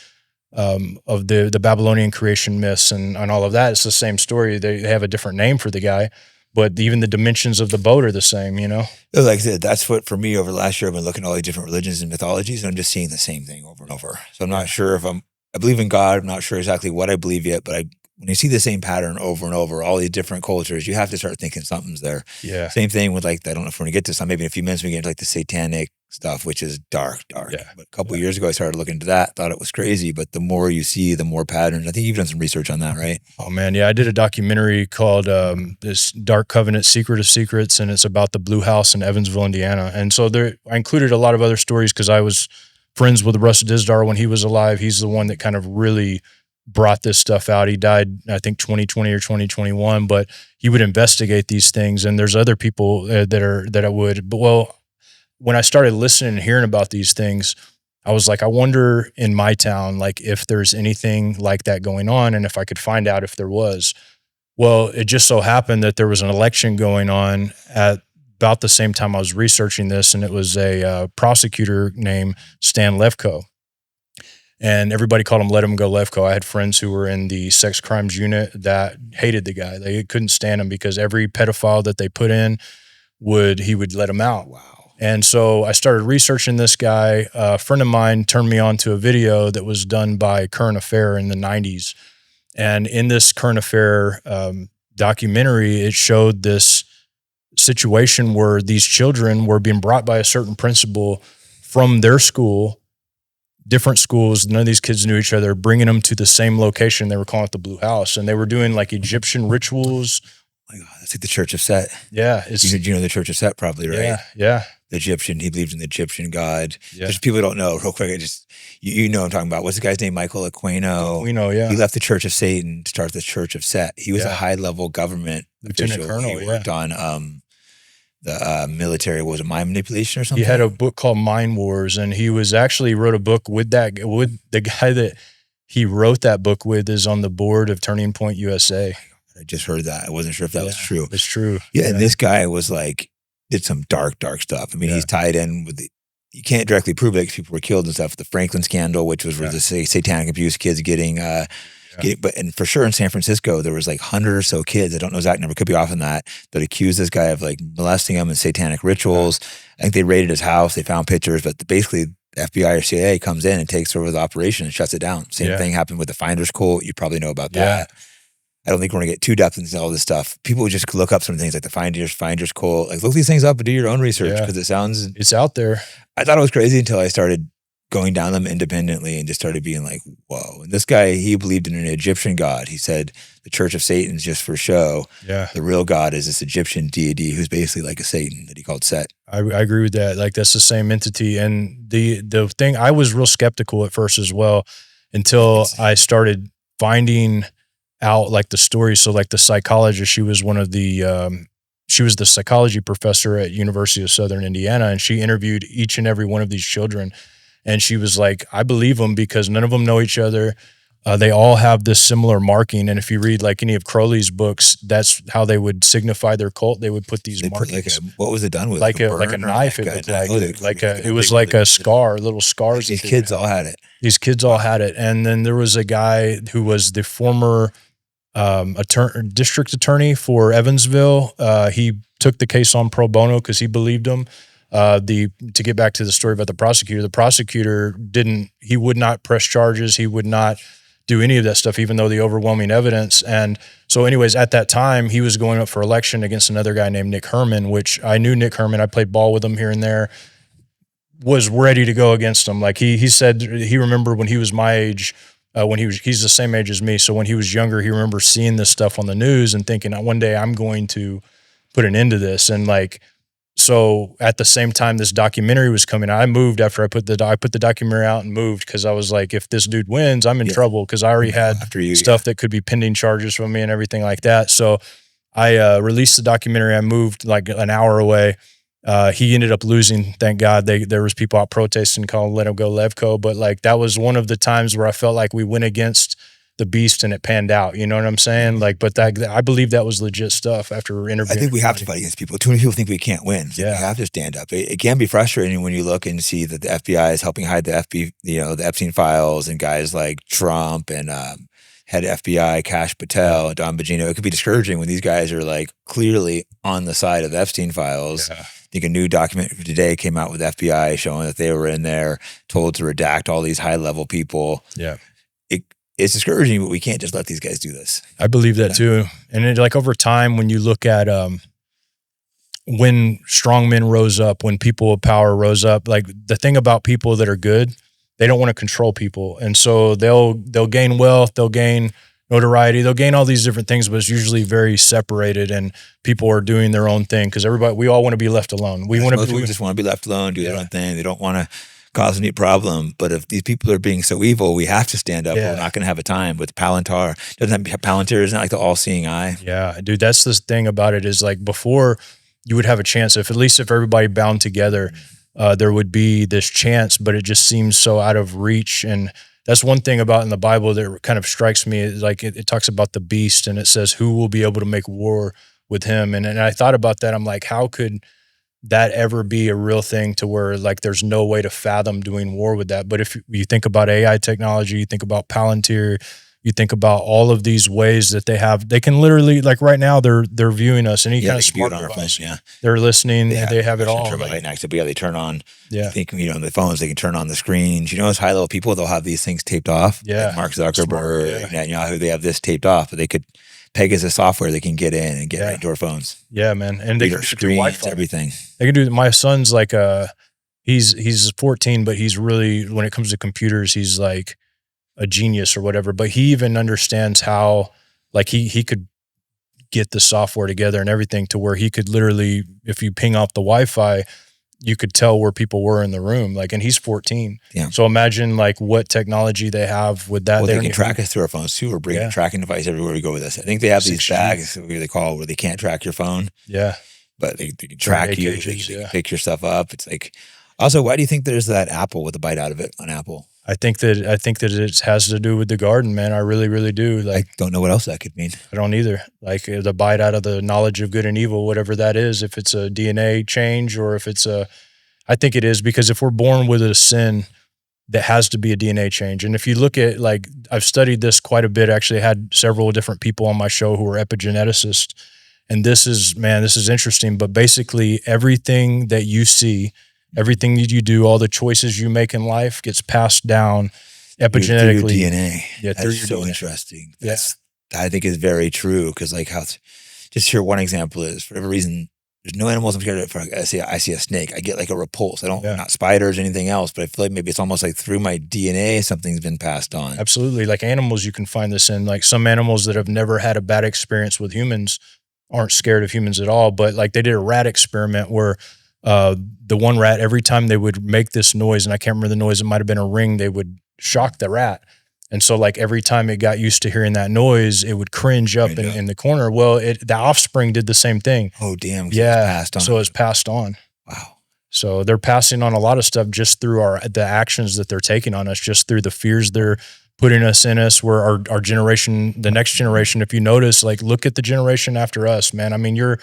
of the Babylonian creation myths and all of that, it's the same story. They have a different name for the guy, but even the dimensions of the boat are the same, you know? Like I said, that's what, for me, over the last year, I've been looking at all the different religions and mythologies, and I'm just seeing the same thing over and over. So I'm not sure if I believe in God. I'm not sure exactly what I believe yet, but when you see the same pattern over and over, all these different cultures, you have to start thinking something's there. Yeah. Same thing with like, I don't know if we're going to get to this, maybe in a few minutes we get into like the satanic stuff, which is dark. Yeah. But a couple of years ago, I started looking into that, thought it was crazy, but the more you see, the more patterns. I think you've done some research on that, right? Oh man, yeah. I did a documentary called this Dark Covenant Secret of Secrets, and it's about the Blue House in Evansville, Indiana. And so I included a lot of other stories because I was friends with Russ Dizdar when he was alive. He's the one that kind of really brought this stuff out. He died, I think, 2020 or 2021, but he would investigate these things. And there's other people that I would, but well, when I started listening and hearing about these things, I was like, I wonder in my town, like if there's anything like that going on, and if I could find out if there was. Well, it just so happened that there was an election going on at about the same time I was researching this, and it was a prosecutor named Stan Levko. And everybody called him Let Him Go Levko. I had friends who were in the sex crimes unit that hated the guy. They couldn't stand him because every pedophile that they put in he would let him out. Wow. And so I started researching this guy. A friend of mine turned me on to a video that was done by Current Affair in the 90s. And in this Current Affair documentary, it showed this situation where these children were being brought by a certain principal from their school, different schools. None of these kids knew each other, bringing them to the same location. They were calling it the Blue House, and they were doing like Egyptian rituals. Oh my God, that's like the Church of Set. Yeah. You know the Church of Set probably, right? Yeah. The Egyptian, he believes in the Egyptian God. Yeah. There's people who don't know, real quick, you know what I'm talking about. What's the guy's name? Michael Aquino. Aquino, yeah. He left the Church of Satan to start the Church of Set. He was a high-level government Lieutenant official. Colonel, he worked on the military. Was it mind manipulation or something? He had a book called Mind Wars, and he wrote a book with the guy that he wrote that book with is on the board of Turning Point USA. I just heard that. I wasn't sure if that was true. It's true. Yeah, and this guy was like, did some dark stuff. I mean, he's tied in with you can't directly prove it because people were killed and stuff. The Franklin scandal, which was where the satanic abuse kids getting, and for sure in San Francisco, there was like 100 or so kids, I don't know exact number, could be off on that accused this guy of like molesting them in satanic rituals. I think they raided his house, they found pictures, but basically the FBI or CIA comes in and takes over the operation and shuts it down. Same thing happened with the Finders cult. You probably know about that. I don't think we're going to get too depth into all this stuff. People would just look up some things like the Finders Cult. Like, look these things up and do your own research because it's out there. I thought it was crazy until I started going down them independently and just started being like, whoa. And this guy, he believed in an Egyptian god. He said the Church of Satan is just for show. Yeah. The real god is this Egyptian deity who's basically like a Satan that he called Set. I agree with that. Like, that's the same entity. And the thing, I was real skeptical at first as well until I started finding out like the story. So like the psychologist, she was the psychology professor at University of Southern Indiana, and she interviewed each and every one of these children. And she was like, I believe them because none of them know each other. They all have this similar marking. And if you read like any of Crowley's books, that's how they would signify their cult. They would put these markings. What was it done with? Like a knife. It was like a scar, little scars. These kids all had it. These kids all had it. And then there was a guy who was the former district attorney for Evansville. He took the case on pro bono because he believed him. To get back to the story about the prosecutor he would not press charges. He would not do any of that stuff, even though the overwhelming evidence. And so anyways, at that time, he was going up for election against another guy named Nick Herman, which I knew Nick Herman. I played ball with him here and there, was ready to go against him. Like he said, he remembered when he was my age, he's the same age as me. So when he was younger, he remembers seeing this stuff on the news and thinking, one day I'm going to put an end to this. And like, so at the same time this documentary was coming out, I moved after I put the documentary out and moved because I was like, if this dude wins, I'm in trouble because I already had stuff that could be pending charges from me and everything like that. So I released the documentary. I moved like an hour away. He ended up losing, thank God. There was people out protesting calling Let Him Go Levko, but like that was one of the times where I felt like we went against the beast and it panned out. You know what I'm saying? Like, but I believe that was legit stuff after interviewing. I think we have to fight against people. Too many people think we can't win. So yeah. We have to stand up. It can be frustrating when you look and see that the FBI is helping hide the Epstein files and guys like Trump and head FBI Kash Patel, Don Bongino. It could be discouraging when these guys are like clearly on the side of the Epstein files. Yeah. I think a new document today came out with FBI showing that they were in there, told to redact all these high-level people. Yeah. It's discouraging, but we can't just let these guys do this. I believe that too. And it, like over time, when you look at when strong men rose up, when people of power rose up, like the thing about people that are good, they don't want to control people. And so they'll gain wealth, they'll gain notoriety, they'll gain all these different things, but it's usually very separated and people are doing their own thing because we all want to be left alone. We just want to be left alone, do their own thing. They don't want to cause any problem. But if these people are being so evil, we have to stand up. Yeah. We're not going to have a time with Palantir. Palantir isn't like the all-seeing eye. Yeah, dude, that's the thing about it is like before you would have a chance, if everybody bound together, there would be this chance, but it just seems so out of reach. And that's one thing about in the Bible that kind of strikes me. Like it talks about the beast and it says, who will be able to make war with him? And I thought about that. I'm like, how could that ever be a real thing to where like there's no way to fathom doing war with that? But if you think about AI technology, you think about Palantir, you think about all of these ways that they can literally, like right now they're viewing us, any kind of smart on our phones. Yeah, they're listening. They have it all. Right next to they turn on. Yeah, I think the phones they can turn on the screens. Those high level people, they'll have these things taped off. Yeah, like Mark Zuckerberg, Netanyahu, they have this taped off, but they could. Pegasus software they can get in and get right into our phones. Yeah, man, and they can screens, Wi-Fi. Everything. They can do. My son's like he's 14, but he's really, when it comes to computers, he's like a genius or whatever. But he even understands how like he could get the software together and everything to where he could literally, if you ping off the Wi-Fi, you could tell where people were in the room. Like, and he's 14. Yeah. So imagine like what technology they have with that. Well, they can track us through our phones too. We're bringing a tracking device everywhere we go with us. I think they have these bags that they call where they can't track your phone. Yeah. But they can track you. They can pick your stuff up. It's like, also, why do you think there's that apple with a bite out of it on Apple? I think that it has to do with the garden, man. I really, really do. Like, I don't know what else that could mean. I don't either. Like the bite out of the knowledge of good and evil, whatever that is, if it's a DNA change or if it's I think it is, because if we're born with a sin, that has to be a DNA change. And if you look at, like, I've studied this quite a bit, actually. I had several different people on my show who are epigeneticists. And this is interesting, but basically everything that you see, everything that you do, all the choices you make in life gets passed down epigenetically. Through your DNA. Yeah, that's so DNA. Interesting. I think is very true. Because like how, just here one example is, for whatever reason, there's no animals I'm scared of. I see a snake, I get like a repulse. I don't, not spiders, anything else, but I feel like maybe it's almost like through my DNA, something's been passed on. Absolutely. Like animals, you can find this in, like some animals that have never had a bad experience with humans aren't scared of humans at all. But like they did a rat experiment where the one rat, every time they would make this noise, and I can't remember the noise, it might've been a ring, they would shock the rat. And so like every time it got used to hearing that noise, it would cringe up in the corner. Well, the offspring did the same thing. Oh, damn. Yeah. Passed on. So it's passed on. Wow. So they're passing on a lot of stuff just through the actions that they're taking on us, just through the fears they're putting us in us, where our generation, the next generation, if you notice, like look at the generation after us, man. I mean, you're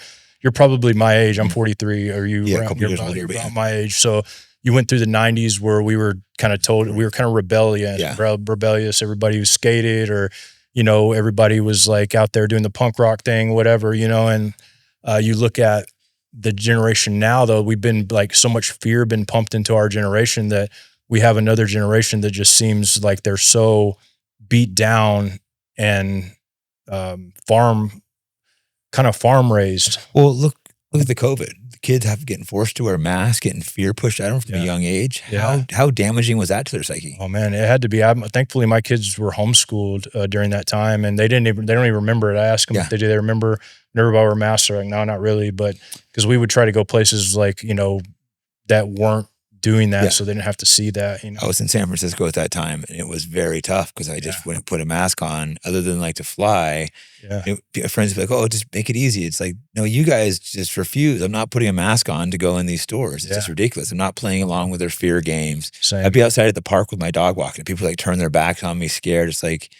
probably my age. I'm 43. Or you're about my age. So you went through the 90s where we were kind of told, we were kind of rebellious. Everybody was skated, or, you know, everybody was like out there doing the punk rock thing, whatever, you know, and you look at the generation now, though, we've been like so much fear been pumped into our generation that we have another generation that just seems like they're so beat down and farm raised. Well, look at the COVID. The kids have getting forced to wear masks, getting fear pushed at them from a young age. Yeah. How damaging was that to their psyche? Oh man, it had to be. Thankfully, my kids were homeschooled during that time, and they don't even remember it. I asked them if they remember when everybody wore masks. They're like, no, not really. But because we would try to go places like, you know, that weren't doing that, so they didn't have to see that. You know, I was in San Francisco at that time, and it was very tough because I just wouldn't put a mask on, other than like to fly. Friends would be like, "Oh, just make it easy." It's like, no, you guys just refuse. I'm not putting a mask on to go in these stores. It's just ridiculous. I'm not playing along with their fear games. I'd be outside at the park with my dog walking, and people like turn their backs on me, scared. It's like,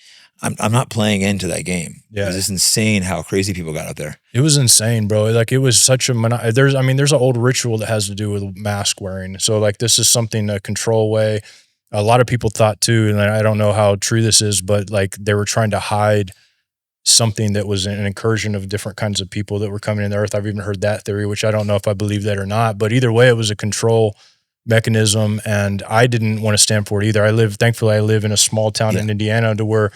I'm not playing into that game. It was just insane how crazy people got out there. It was insane, bro. Like it was such a there's an old ritual that has to do with mask wearing. So like this is something, a control way. A lot of people thought too, and I don't know how true this is, but like they were trying to hide something that was an incursion of different kinds of people that were coming in the earth. I've even heard that theory, which I don't know if I believe that or not, but either way, it was a control mechanism, and I didn't want to stand for it either. Thankfully I live in a small town in Indiana to where,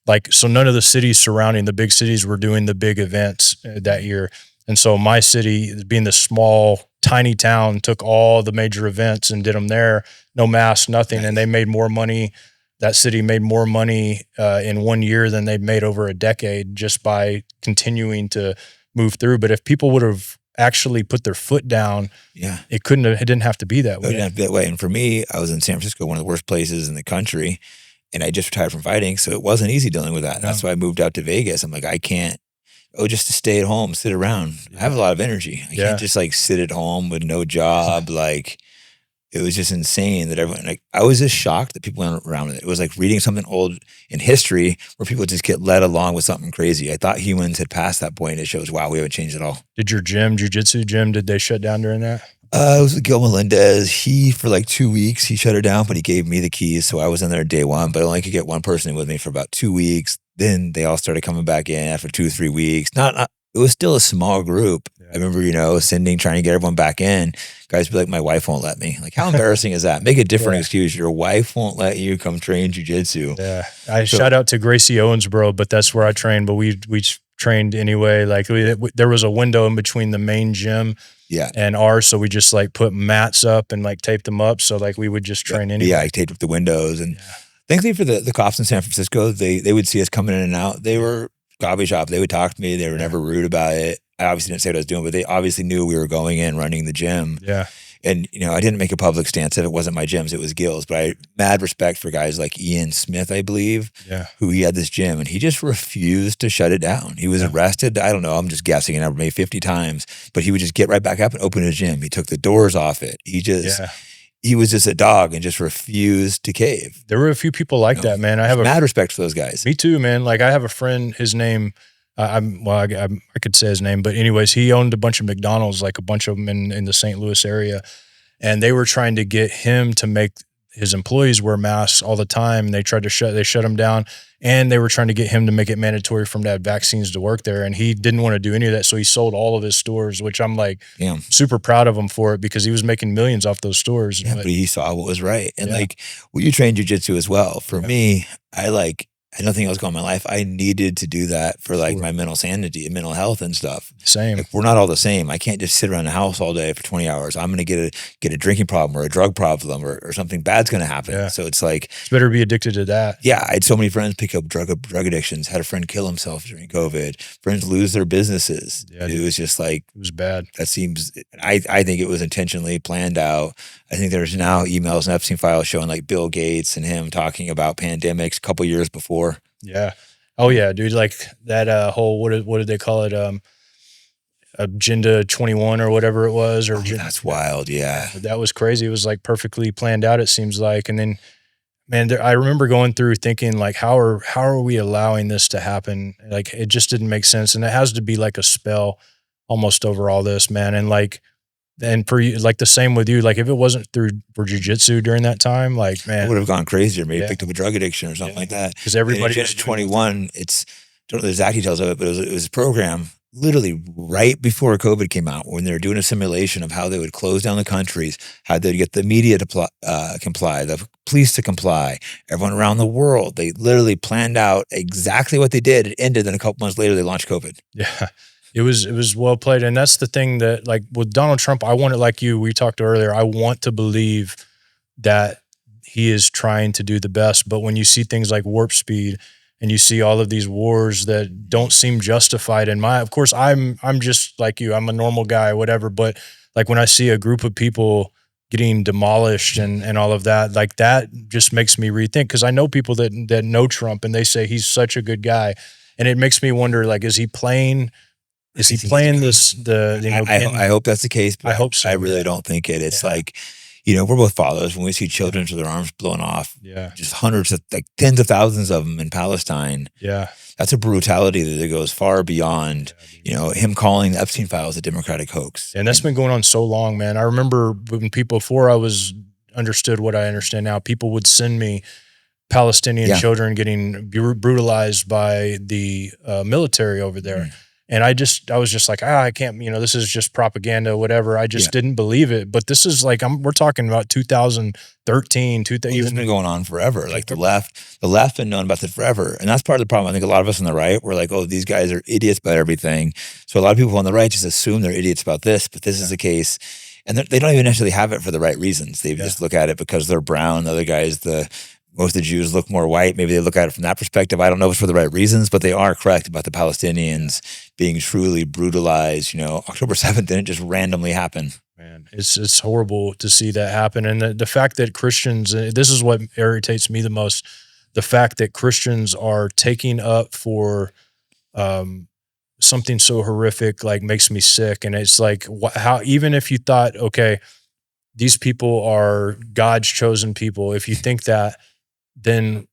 like, so none of the cities surrounding the big cities were doing the big events that year. And so my city, being the small, tiny town, took all the major events and did them there. No masks, nothing. And they made more money. That city made more money in 1 year than they'd made over a decade just by continuing to move through. But if people would have actually put their foot down, it didn't have to be that way. It didn't have to be that way. And for me, I was in San Francisco, one of the worst places in the country. And I just retired from fighting, so it wasn't easy dealing with that. That's why I moved out to Vegas. I'm like, I can't, just to stay at home, sit around. I have a lot of energy. I can't just like sit at home with no job. Like, it was just insane that everyone, like, I was just shocked that people went around with it. It was like reading something old in history where people just get led along with something crazy. I thought humans had passed that point. It shows, wow, we haven't changed at all. Did your jiu-jitsu gym, did they shut down during that? It was with Gil Melendez. He, for like 2 weeks, he shut it down, but he gave me the keys. So I was in there day one, but I only could get one person with me for about 2 weeks. Then they all started coming back in after 2 or 3 weeks. It was still a small group. I remember, trying to get everyone back in. Guys be like, my wife won't let me. Like, how embarrassing is that? Make a different excuse. Your wife won't let you come train jiu-jitsu. Yeah. Shout out to Gracie Owensboro, but that's where I trained, but we trained anyway. Like there was a window in between the main gym and ours. So we just like put mats up and like taped them up. So like we would just train anyway. Yeah, I taped up the windows. And thankfully for the cops in San Francisco, they would see us coming in and out. They were coffee shop. They would talk to me. They were never rude about it. I obviously didn't say what I was doing, but they obviously knew we were going in, running the gym. Yeah. And, I didn't make a public stance if it wasn't my gyms, it was Gil's. But I had mad respect for guys like Ian Smith, I believe, who he had this gym, and he just refused to shut it down. He was arrested, I don't know, I'm just guessing, and maybe 50 times, but he would just get right back up and open his gym. He took the doors off it. He was just a dog and just refused to cave. There were a few people like that, man. I have mad respect for those guys. Me too, man. Like I have a friend, his name, I could say his name, but anyways, he owned a bunch of McDonald's, like a bunch of them in the St. Louis area. And they were trying to get him to make his employees wear masks all the time. And they shut him down, and they were trying to get him to make it mandatory for him to have vaccines to work there. And he didn't want to do any of that. So he sold all of his stores, which I'm like super proud of him for it, because he was making millions off those stores. Yeah, but he saw what was right. And like, well, you trained jiu-jitsu as well. For me, I like had nothing else going on in my life. I needed to do that for like Sure. my mental sanity and mental health and stuff. Same. Like, we're not all the same. I can't just sit around the house all day for 20 hours. I'm going to get a drinking problem or a drug problem or something bad's going to happen. Yeah. So it's like, It's better to be addicted to that. yeah, I had so many friends pick up drug addictions, had a friend kill himself during COVID, friends lose their businesses. Yeah, It dude. was just like, It was bad. that seems, I think it was intentionally planned out. I think there's now emails and Epstein files showing like Bill Gates and him talking about pandemics a couple years before. Yeah. Oh yeah, dude. Like that whole what did they call it? Agenda 21 or whatever it was. Or That's wild. Yeah. that was crazy. It was like perfectly planned out, it seems like. And then, man, I remember going through thinking like, how are we allowing this to happen? Like, it just didn't make sense. And it has to be like a spell almost over all this, man. And like, and for you, like the same with you, like if it wasn't for jujitsu during that time, like, I man, would have gone crazy or maybe Yeah. picked up a drug addiction or something Yeah. like that. because everybody Agenda 21, don't know the exact details of it, but it was a program literally right before COVID came out when they were doing a simulation of how they would close down the countries, how they'd get the media to comply, the police to comply, everyone around the world. They literally planned out exactly what they did. It ended, then a couple months later, they launched COVID. Yeah. It was well played. And that's the thing that, like with Donald Trump, I want it like you, we talked earlier, I want to believe that he is trying to do the best. But when you see things like warp speed and you see all of these wars that don't seem justified of course, I'm just like you, I'm a normal guy, whatever. But like when I see a group of people getting demolished and all of that, like that just makes me rethink. Cause I know people that know Trump and they say he's such a good guy. And it makes me wonder, like, is he playing this, I hope that's the case, but I hope so. I really don't think it. It's Yeah. like, you know, we're both fathers. When we see children with their arms blown off, Yeah. just hundreds of, like tens of thousands of them in Palestine, Yeah. that's a brutality that goes far beyond, you know, him calling the Epstein files a Democratic hoax. And that's been going on so long, man. I remember when people, before I was understood what I understand now, people would send me Palestinian children getting brutalized by the military over there. Mm. And I was just like, I can't, this is just propaganda, whatever. I just didn't believe it. But this is like, we're talking about 2013, It's been going on forever. Like the left's been known about this forever. And that's part of the problem. I think a lot of us on the right, we're like, oh, these guys are idiots about everything. So a lot of people on the right just assume they're idiots about this, but this is the case. And they don't even necessarily have it for the right reasons. They just look at it because they're brown. The other guys, most of the Jews look more white. Maybe they look at it from that perspective. I don't know if it's for the right reasons, but they are correct about the Palestinians being truly brutalized. You know, October 7th didn't just randomly happen. Man, it's horrible to see that happen. And the fact that Christians, this is what irritates me the most, the fact that Christians are taking up for something so horrific, like, makes me sick. And it's like, how, even if you thought, okay, these people are God's chosen people, if you think that, then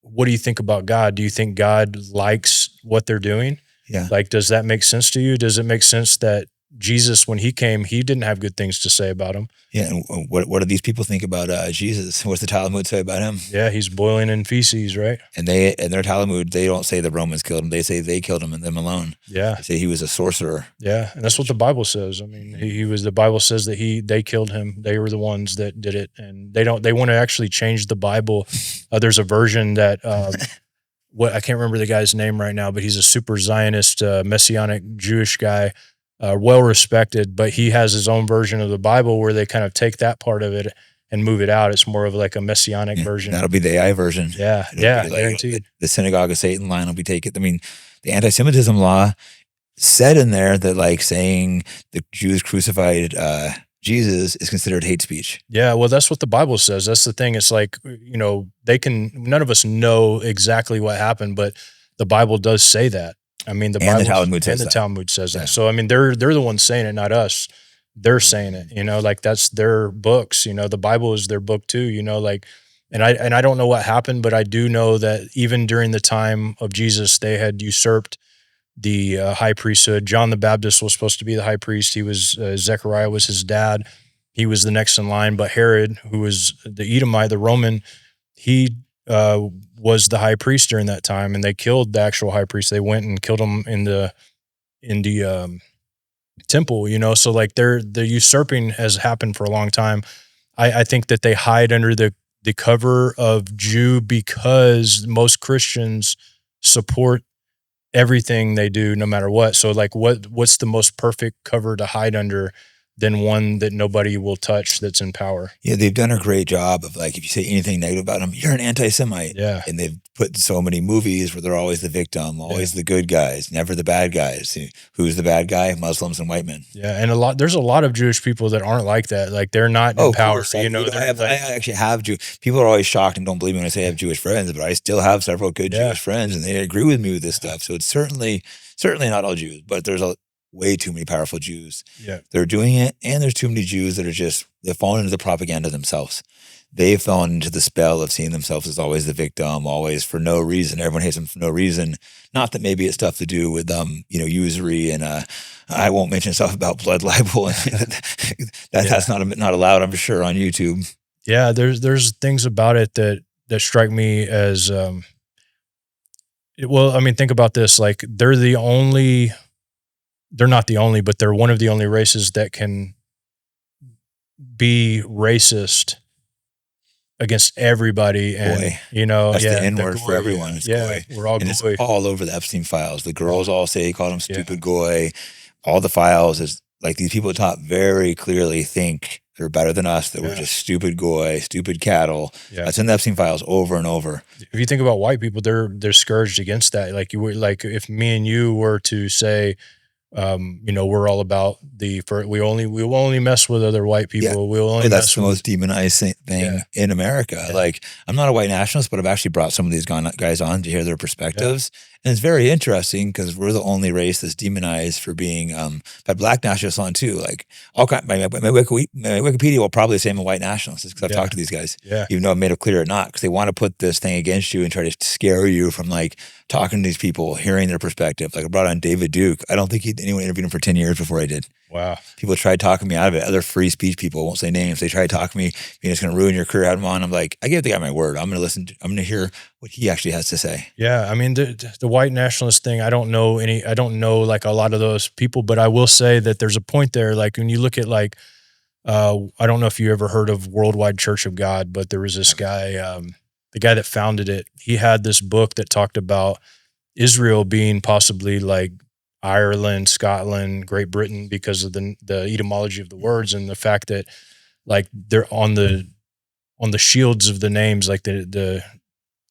what do you think about God? Do you think God likes what they're doing? Yeah. Like, does that make sense to you? Does it make sense that Jesus, when he came, he didn't have good things to say about him? Yeah. And what do these people think about Jesus? What's the Talmud say about him? Yeah, he's boiling in feces, right? And in their Talmud, they don't say the Romans killed him. They say they killed him and them alone. Yeah. They say he was a sorcerer. Yeah. And that's what the Bible says. I mean, the Bible says that they killed him. They were the ones that did it. And they want to actually change the Bible. There's a version that, I can't remember the guy's name right now, but he's a super Zionist, Messianic Jewish guy, well respected, but he has his own version of the Bible where they kind of take that part of it and move it out. It's more of like a Messianic version. That'll be the AI version. Yeah. Yeah. Guaranteed. The synagogue of Satan line will be taken. I mean, the anti-Semitism law said in there that, like, saying the Jews crucified Jesus is considered hate speech. Yeah, well, that's what the Bible says. That's the thing. It's like, none of us know exactly what happened, but the Bible does say that. I mean, the Talmud says that. Talmud says that. So, I mean, they're the ones saying it, not us. They're saying it, like that's their books, the Bible is their book too, and I don't know what happened, but I do know that even during the time of Jesus, they had usurped the high priesthood. John the Baptist was supposed to be the high priest. He was, Zechariah was his dad. He was the next in line, but Herod, who was the Edomite, the Roman, he was the high priest during that time, and they killed the actual high priest. They went and killed him in the temple, so like the usurping has happened for a long time. I think that they hide under the the cover of Jew because most Christians support everything they do no matter what. So like what's the most perfect cover to hide under than one that nobody will touch that's in power? Yeah, they've done a great job of like, if you say anything negative about them, you're an anti-Semite. Yeah. And they've put so many movies where they're always the victim, always the good guys, never the bad guys. Who's the bad guy? Muslims and white men. Yeah, and there's a lot of Jewish people that aren't like that. Like they're not in power. I actually have people are always shocked and don't believe me when I say I have Jewish friends, but I still have several good Jewish friends, and they agree with me with this stuff. So it's certainly not all Jews, but there's way too many powerful Jews. Yeah, they're doing it, and there's too many Jews that are they've fallen into the propaganda themselves. They've fallen into the spell of seeing themselves as always the victim, always for no reason. Everyone hates them for no reason. Not that maybe it's stuff to do with usury, and I won't mention stuff about blood libel. That's not allowed, I'm sure, on YouTube. Yeah, there's things about it that strike me as well. I mean, think about this. Like they're not the only, but they're one of the only races that can be racist against everybody. And that's the N-word for everyone. It's goy. We're all and goy. It's all over the Epstein files. The girls all say he called him stupid goy. All the files is like these people at the top very clearly think they're better than us, that we're just stupid goy, stupid cattle. That's in the Epstein files over and over. If you think about white people, they're scourged against that. Like if me and you were to say, we're all about we will only mess with other white people. We'll only that's the most demonized thing in America. Yeah. Like, I'm not a white nationalist, but I've actually brought some of these guys on to hear their perspectives. And it's very interesting because we're the only race that's demonized for being, had black nationalists on too. Like my Wikipedia will probably say I'm a white nationalist because I've talked to these guys, even though I've made it clear or not, because they want to put this thing against you and try to scare you from like talking to these people, hearing their perspective. Like I brought on David Duke. I don't think anyone interviewed him for 10 years before I did. Wow. People tried talking me out of it. Other free speech people, won't say names. They tried talking me, it's going to ruin your career. I had him on. I'm like, I gave the guy my word. I'm going to listen. I'm going to hear what he actually has to say. Yeah. I mean, the white nationalist thing, I don't know like a lot of those people, but I will say that there's a point there. Like when you look at like, I don't know if you ever heard of Worldwide Church of God, but there was this guy, the guy that founded it. He had this book that talked about Israel being possibly like Ireland, Scotland, Great Britain, because of the etymology of the words and the fact that like they're on the shields of the names, like the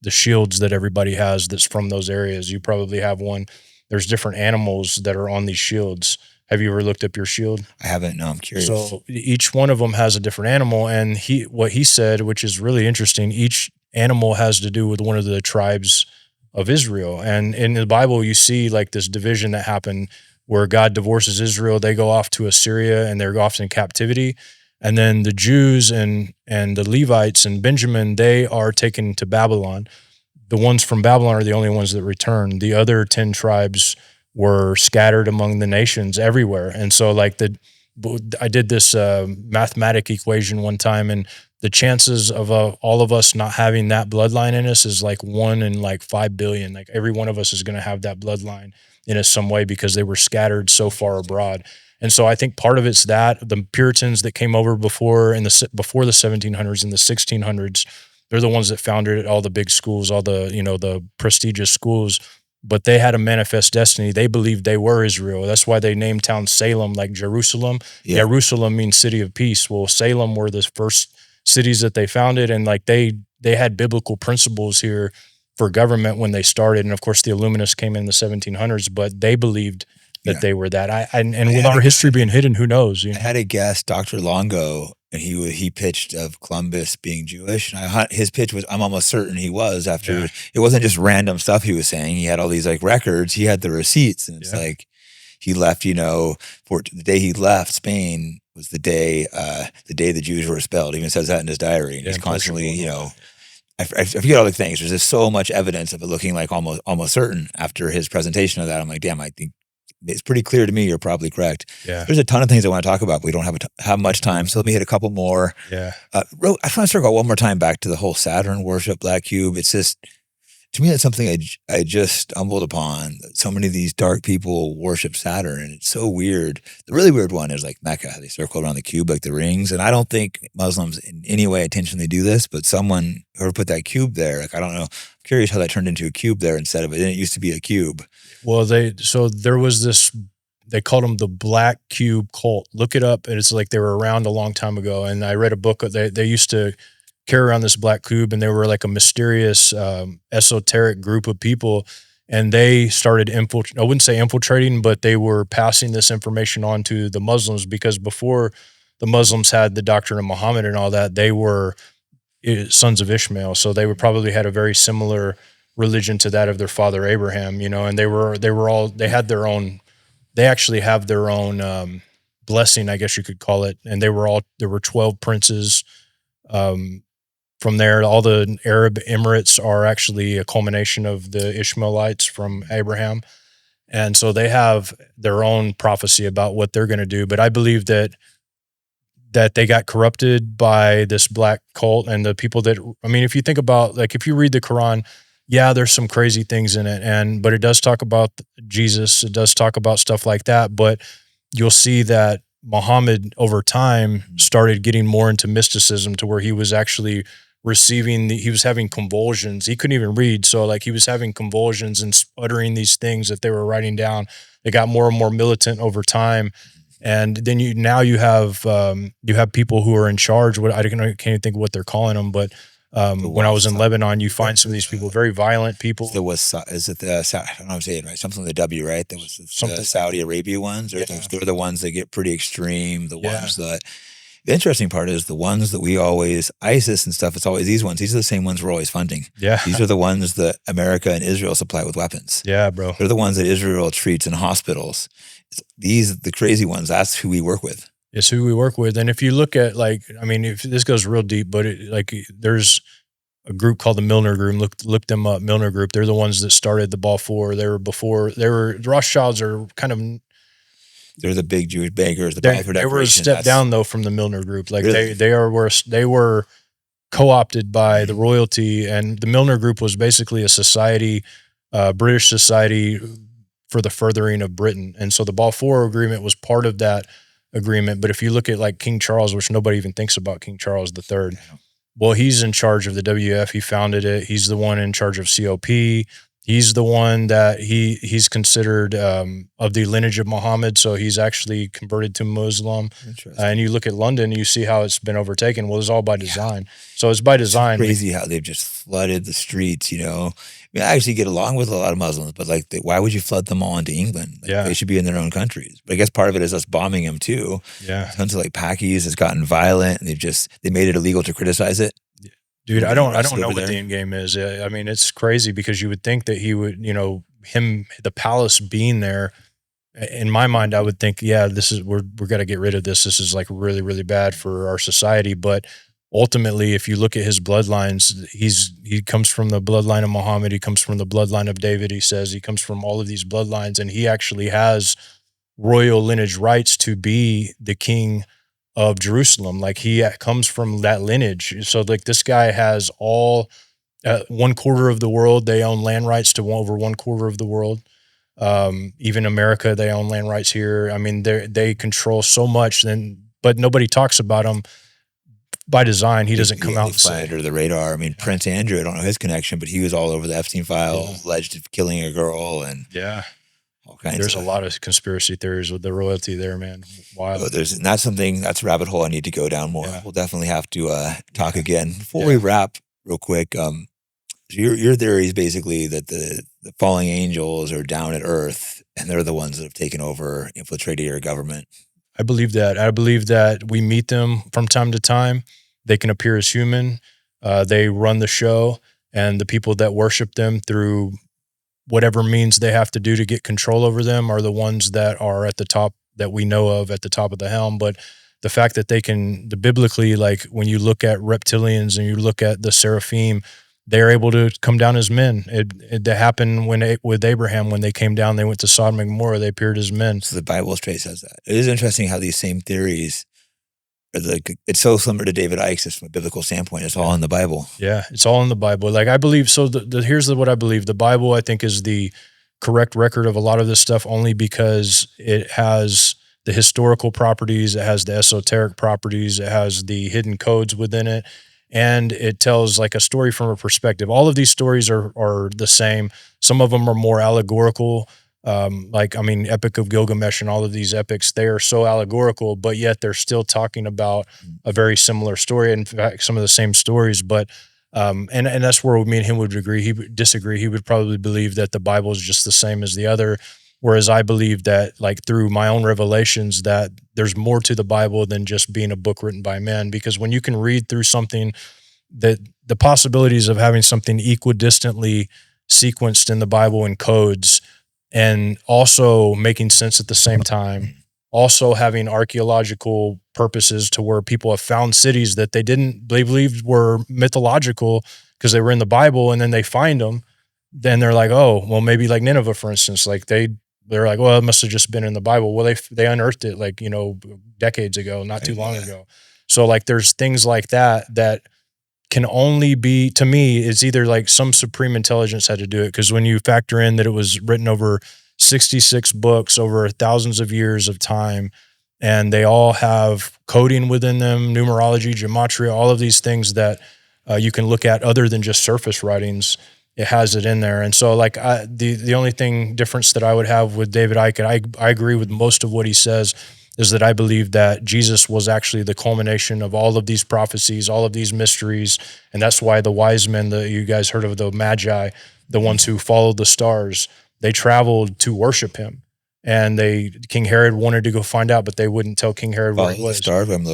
shields that everybody has that's from those areas. You probably have one. There's different animals that are on these shields. Have you ever looked up your shield? I haven't. No, I'm curious. So each one of them has a different animal, and what he said, which is really interesting, each animal has to do with one of the tribes of Israel. And in the Bible, you see like this division that happened where God divorces Israel. They go off to Assyria and they're off in captivity. And then the Jews and the Levites and Benjamin, they are taken to Babylon. The ones from Babylon are the only ones that return. The other 10 tribes were scattered among the nations everywhere. And so like I did this mathematic equation one time, and the chances of all of us not having that bloodline in us is like 1 in like 5 billion. Like every one of us is going to have that bloodline in us some way because they were scattered so far abroad. And so I think part of it's that the Puritans that came over before the 1700s and the 1600s, they're the ones that founded all the big schools, all the, the prestigious schools, but they had a manifest destiny. They believed they were Israel. That's why they named town Salem, like Jerusalem. Yeah. Jerusalem means city of peace. Well, Salem were the first cities that they founded, and like they had biblical principles here for government when they started. And of course the Illuminists came in the 1700s, but they believed that they were that. And with our history being hidden, who knows? I had a guest, Dr. Longo, and he pitched of Columbus being Jewish. And his pitch was, I'm almost certain he was after, it wasn't just random stuff he was saying. He had all these like records. He had the receipts, and it's like, he left, for the day he left Spain was the day the Jews were expelled. He even says that in his diary. And he's constantly, I forget all the things. There's just so much evidence of it looking like almost certain after his presentation of that. I'm like, damn, I think it's pretty clear to me you're probably correct. Yeah. There's a ton of things I want to talk about, but we don't have much time. So let me hit a couple more. Yeah. I just want to circle one more time back to the whole Saturn worship, Black Cube. It's just, To me, that's something I just stumbled upon. So many of these dark people worship Saturn, and it's so weird. The really weird one is like Mecca. They circle around the cube like the rings, and I don't think Muslims in any way intentionally do this, but someone whoever put that cube there, like I don't know. I'm curious how that turned into a cube there instead of it. It used to be a cube. Well, there was this. They called them the Black Cube cult. Look it up, and it's like they were around a long time ago. And I read a book. They used to carry around this black cube, and they were like a mysterious, esoteric group of people. And they started I wouldn't say infiltrating, but they were passing this information on to the Muslims, because before the Muslims had the doctrine of Muhammad and all that, they were sons of Ishmael. So they would probably had a very similar religion to that of their father Abraham, and they actually have their own blessing, I guess you could call it. And there were 12 princes. From there, all the Arab Emirates are actually a culmination of the Ishmaelites from Abraham. And so they have their own prophecy about what they're going to do. But I believe that they got corrupted by this black cult and the people if you think about, like, if you read the Quran, yeah, there's some crazy things in it. But it does talk about Jesus. It does talk about stuff like that. But you'll see that Muhammad over time started getting more into mysticism, to where he was actually he was having convulsions. He couldn't even read. So like he was having convulsions and uttering these things that they were writing down. They got more and more militant over time. And then you have people who are in charge. I can't even think of what they're calling them, but when I was in Lebanon, you find some of these people, very violent people. I don't know if I'm saying it right. Something with the W, right? There was the Saudi Arabia ones. Or they're the ones that get pretty extreme. The interesting part is the ones that ISIS and stuff, it's always these ones. These are the same ones we're always funding. Yeah. These are the ones that America and Israel supply with weapons. Yeah, bro. They're the ones that Israel treats in hospitals. The crazy ones, that's who we work with. It's who we work with. And if you look at, if this goes real deep, but there's a group called the Milner Group. Look them up, Milner Group. They're the ones that started the Balfour. The Rothschilds are kind of, they're the big Jewish bankers. They were a step down though from the Milner Group. Like really? They were co-opted by the royalty, and the Milner Group was basically a society, British society for the furthering of Britain. And so the Balfour Agreement was part of that agreement. But if you look at like King Charles, which nobody even thinks about King Charles III, well, he's in charge of the WF. He founded it. He's the one in charge of COP. He's the one that he's considered of the lineage of Muhammad, so he's actually converted to Muslim. And you look at London, you see how it's been overtaken. Well, it's all by design. Yeah. So it's by design. It's crazy how they've just flooded the streets. I actually get along with a lot of Muslims, but why would you flood them all into England? They should be in their own countries. But I guess part of it is us bombing them too. Yeah, tons of Pakis has gotten violent, and they made it illegal to criticize it. Dude, I don't know what the end game is. It's crazy, because you would think that he would, the palace being there. In my mind, I would think, yeah, we're got to get rid of this. This is really, really bad for our society. But ultimately, if you look at his bloodlines, he comes from the bloodline of Muhammad. He comes from the bloodline of David. He says he comes from all of these bloodlines, and he actually has royal lineage rights to be the king of Jerusalem. He comes from that lineage. So this guy has all 1/4 of the world. They own land rights to over 1/4 of the world. Even America, they own land rights here. They control so much, but nobody talks about him by design. He doesn't come out and say. Under the radar. Prince Andrew, I don't know his connection, but he was all over the Epstein files, alleged of killing a girl, and there's a lot of conspiracy theories with the royalty there, man. Wild. That's a rabbit hole I need to go down more. Yeah. We'll definitely have to talk again. Before we wrap, real quick, your theory is basically that the falling angels are down at Earth, and they're the ones that have taken over, infiltrated your government. I believe that. I believe that we meet them from time to time. They can appear as human. They run the show, and the people that worship them through whatever means they have to do to get control over them are the ones that are at the top, that we know of, at the top of the helm. But the fact that biblically, when you look at reptilians and you look at the Seraphim, they're able to come down as men. It happened with Abraham, when they came down, they went to Sodom and Gomorrah, they appeared as men. So the Bible straight says that. It is interesting how these same theories it's so similar to David Icke's just from a biblical standpoint. It's all in the Bible. Yeah, it's all in the Bible. Like I believe, so here's what I believe. The Bible, I think, is the correct record of a lot of this stuff only because it has the historical properties, it has the esoteric properties, it has the hidden codes within it, and it tells like a story from a perspective. All of these stories are the same. Some of them are more allegorical. Epic of Gilgamesh and all of these epics, they are so allegorical, but yet they're still talking about a very similar story. In fact, some of the same stories, but and that's where me and him would agree. He would disagree. He would probably believe that the Bible is just the same as the other, whereas I believe that, like through my own revelations, that there's more to the Bible than just being a book written by men. Because when you can read through something, that the possibilities of having something equidistantly sequenced in the Bible in codes, and also making sense at the same time, also having archaeological purposes to where people have found cities that they believed were mythological because they were in the Bible, and then they find them. Then they're like, oh, well, maybe like Nineveh, for instance, like they're like, well, it must have just been in the Bible. Well, they unearthed it like, decades ago, not too long ago. So like there's things like that can only be, to me, it's either like some supreme intelligence had to do it. Because when you factor in that it was written over 66 books over thousands of years of time, and they all have coding within them, numerology, gematria, all of these things that you can look at other than just surface writings, it has it in there. And so like the only difference that I would have with David Icke, and I agree with most of what he says, is that I believe that Jesus was actually the culmination of all of these prophecies, all of these mysteries. And that's why the wise men that you guys heard of, the Magi, the ones who followed the stars, they traveled to worship him. And King Herod wanted to go find out, but they wouldn't tell King Herod where he was.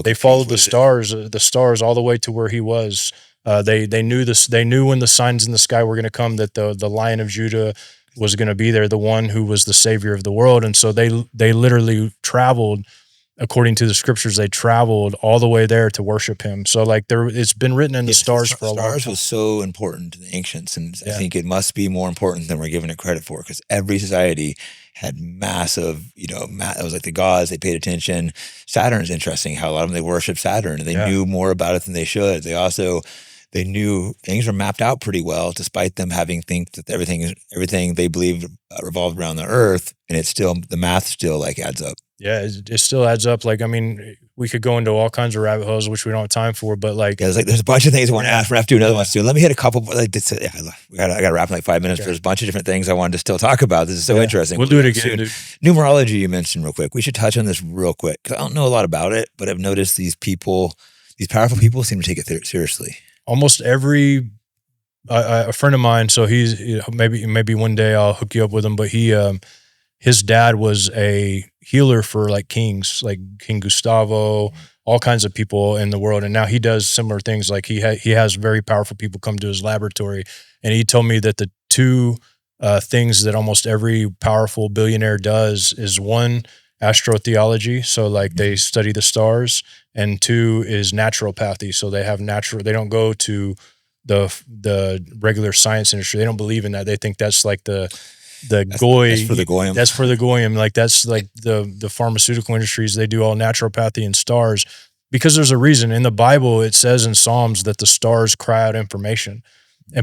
They followed the stars all the way to where he was. They knew this. They knew when the signs in the sky were going to come, that the Lion of Judah was going to be there, the one who was the savior of the world. And so they literally traveled, according to the scriptures, they traveled all the way there to worship him. So like it's been written in the stars for a long time. Stars was so important to the ancients, and I think it must be more important than we're giving it credit for, because every society had massive, it was like the gods, they paid attention. Saturn's interesting, how a lot of them, they worship Saturn, and they knew more about it than they should. They knew things were mapped out pretty well, despite them having think that everything they believed revolved around the earth, and the math still like adds up. Yeah, it still adds up. Like, I mean, we could go into all kinds of rabbit holes, which we don't have time for, but like, there's a bunch of things I want to ask. We're going to have to do another one soon. Let me hit a couple. I got to wrap in like 5 minutes. Okay. There's a bunch of different things I wanted to still talk about. This is so interesting. We'll do it again, dude. Numerology you mentioned real quick. We should touch on this real quick, because I don't know a lot about it, but I've noticed these powerful people seem to take it seriously. Almost every a friend of mine, so he's maybe one day I'll hook you up with him, but his dad was a healer for like kings, like King Gustavo, all kinds of people in the world, and now he does similar things. Like he has very powerful people come to his laboratory, and he told me that the two things that almost every powerful billionaire does is, one, astrotheology, so like they study the stars, and two is naturopathy, so they don't go to the regular science industry. They don't believe in that. They think that's like that's for the Goyim. That's for the Goyim. Like that's like the pharmaceutical industries. They do all naturopathy and stars, because there's a reason. In the Bible, it says in Psalms that the stars cry out information,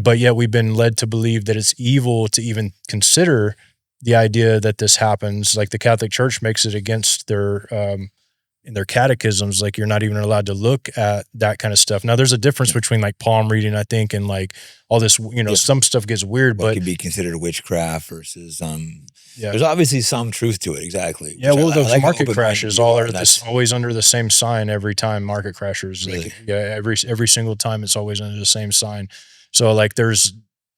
but yet we've been led to believe that it's evil to even consider the idea that this happens. Like the Catholic Church makes it against in their catechisms, like you're not even allowed to look at that kind of stuff. Now there's a difference between like palm reading, I think, and like all this, some stuff gets weird, but could be considered witchcraft versus, there's obviously some truth to it. Exactly. Yeah. Well, the market crashes always under the same sign every time market crashes. Really? Like, every single time it's always under the same sign. So like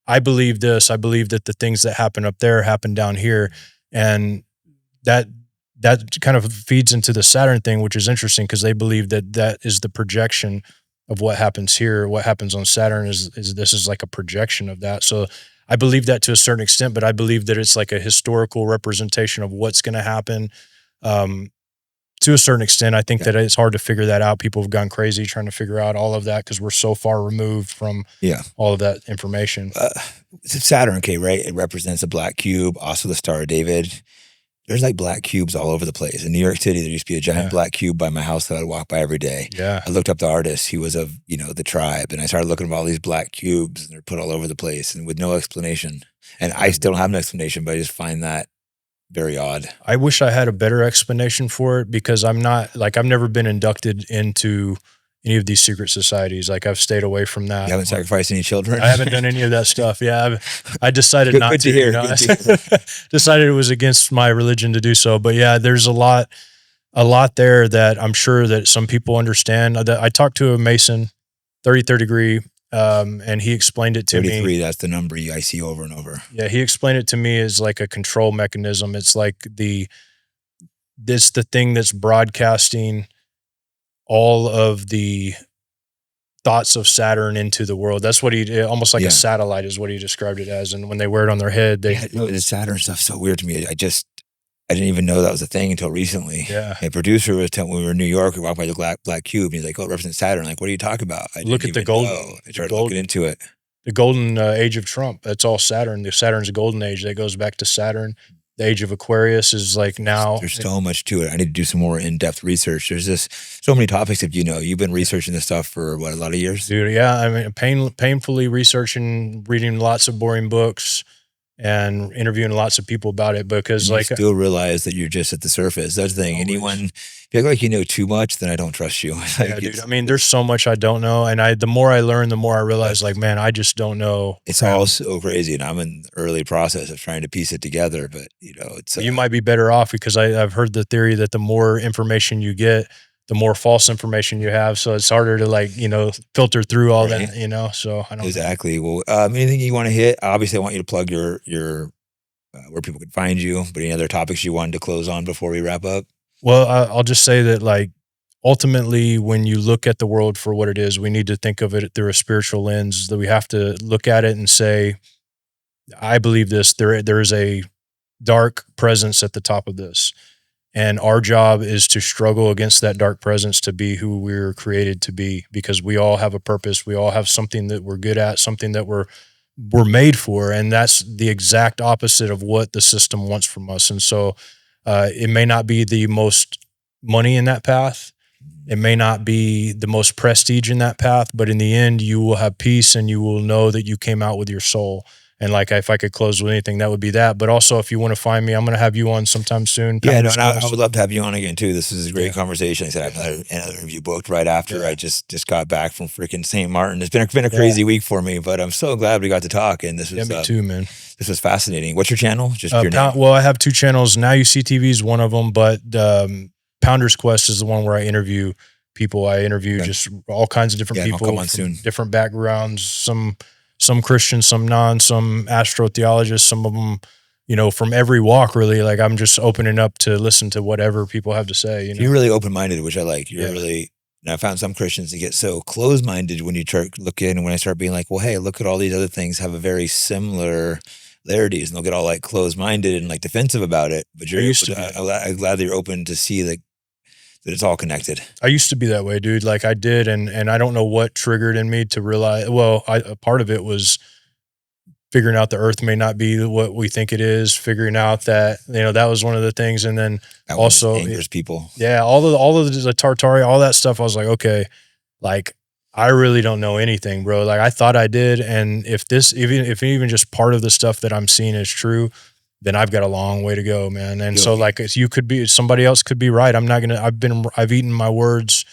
I believe this. I believe that the things that happen up there happen down here, and that kind of feeds into the Saturn thing, which is interesting because they believe that is the projection of what happens here. What happens on Saturn is this is like a projection of that. So I believe that to a certain extent, but I believe that it's like a historical representation of what's going to happen. To a certain extent, I think that it's hard to figure that out. People have gone crazy trying to figure out all of that because we're so far removed from all of that information. Saturn, okay, right? It represents a black cube, also the Star of David. there's like black cubes all over the place. In New York City, there used to be a giant black cube by my house that I'd walk by every day. Yeah. I looked up the artist. He was of, the tribe. And I started looking at all these black cubes, and they're put all over the place and with no explanation. And I still don't have an explanation, but I just find that very odd. I wish I had a better explanation for it, because I'm not, like, I've never been inducted into any of these secret societies. Like, I've stayed away from that. You haven't sacrificed any children? I haven't done any of that stuff. Yeah, I decided not to. Hear. Decided it was against my religion to do so. But yeah, there's a lot there that I'm sure that some people understand. I talked to a Mason, 33rd degree, and he explained it to 33, me. That's the number I see over and over. Yeah, he explained it to me as like a control mechanism. It's like the thing that's broadcasting all of the thoughts of Saturn into the world. That's what almost like a satellite is what he described it as. And when they wear it on their head, the Saturn stuff's so weird to me. I didn't even know that was a thing until recently. Yeah. A producer was telling me, when we were in New York, we walked by the black cube, and he's like, "Oh, it represents Saturn." Like, what are you talking about? Look at the golden. I started looking into it. The golden age of Trump. That's all Saturn. The Saturn's a golden age that goes back to Saturn. The age of Aquarius is like now. There's so much to it. I need to do some more in-depth research. There's just so many topics that you've been researching this stuff for a lot of years? Dude, yeah. I mean, painfully researing, reading lots of boring books and interviewing lots of people about it, because you still realize that you're just at the surface. That's the thing. If you feel like you know too much, then I don't trust you. Yeah, dude. I mean, there's so much I don't know. And the more I learn, the more I realize, like, man, I just don't know. It's all so crazy. And I'm in the early process of trying to piece it together, but it's, you might be better off, because I've heard the theory that the more information you get, the more false information you have. So it's harder to filter through all that, so I don't exactly. Well, anything you want to hit? Obviously I want you to plug your where people can find you, but any other topics you wanted to close on before we wrap up? Well, I'll just say that, like, ultimately, when you look at the world for what it is, we need to think of it through a spiritual lens, that we have to look at it and say, I believe this, there is a dark presence at the top of this. And our job is to struggle against that dark presence to be who we're created to be, because we all have a purpose. We all have something that we're good at, something that we're made for. And that's the exact opposite of what the system wants from us. And so it may not be the most money in that path. It may not be the most prestige in that path, but in the end, you will have peace, and you will know that you came out with your soul. And like, if I could close with anything, that would be that. But also, if you want to find me, I'm going to have you on sometime soon. Yeah, no, and I would love to have you on again too. This is a great conversation. I said I have another interview booked right after. Yeah. I just got back from freaking St. Martin. It's been a crazy week for me, but I'm so glad we got to talk. And this was me too, man. This was fascinating. What's your channel? Just your name. Well, I have two channels. Now You See TV is one of them, but Pounder's Quest is the one where I interview people. I interview just all kinds of different people, come on soon. Different backgrounds, some Christians, some non, some astrotheologists, some of them, from every walk, really. Like, I'm just opening up to listen to whatever people have to say. You're really open-minded, which I like. You're really, and I found some Christians that get so closed-minded when you look in, and when I start being like, well, hey, look at all these other things have a very similar similarities, and they'll get all like closed-minded and like defensive about it. But I'm glad that you're open to see that it's all connected. I used to be that way, dude. Like, I did. And I don't know what triggered in me to realize, a part of it was figuring out the earth may not be what we think it is, figuring out that, that was one of the things. And then that also angers people. Yeah. All of the Tartaria, all that stuff. I was like, okay, like, I really don't know anything, bro. Like, I thought I did. And if even just part of the stuff that I'm seeing is true, then I've got a long way to go, man. And so, like, somebody else could be right. I've eaten my words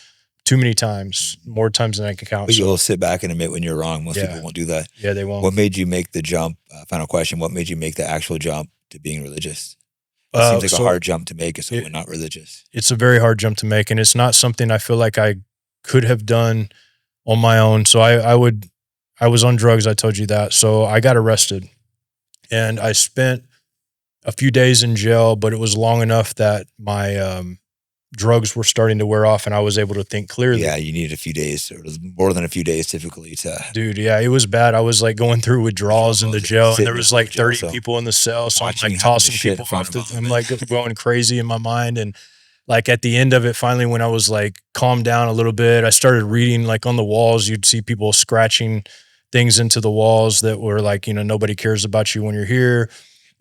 too many times, more times than I can count. But you'll sit back and admit when you're wrong. Most people won't do that. Yeah, they won't. What made you make the jump? Final question. What made you make the actual jump to being religious? It seems like a hard jump to make as someone not religious. It's a very hard jump to make, and it's not something I feel like I could have done on my own. So I was on drugs. I told you that. So I got arrested, and I spent a few days in jail, but it was long enough that my drugs were starting to wear off, and I was able to think clearly. Yeah, you needed a few days, or more than a few days typically to. Dude, yeah, it was bad. I was like going through withdrawals in the jail, and there was like 30 people in the cell, so I'm like tossing people off. I'm like going crazy in my mind, and like at the end of it, finally, when I was like calmed down a little bit, I started reading, like, on the walls. You'd see people scratching things into the walls that were like, nobody cares about you when you're here.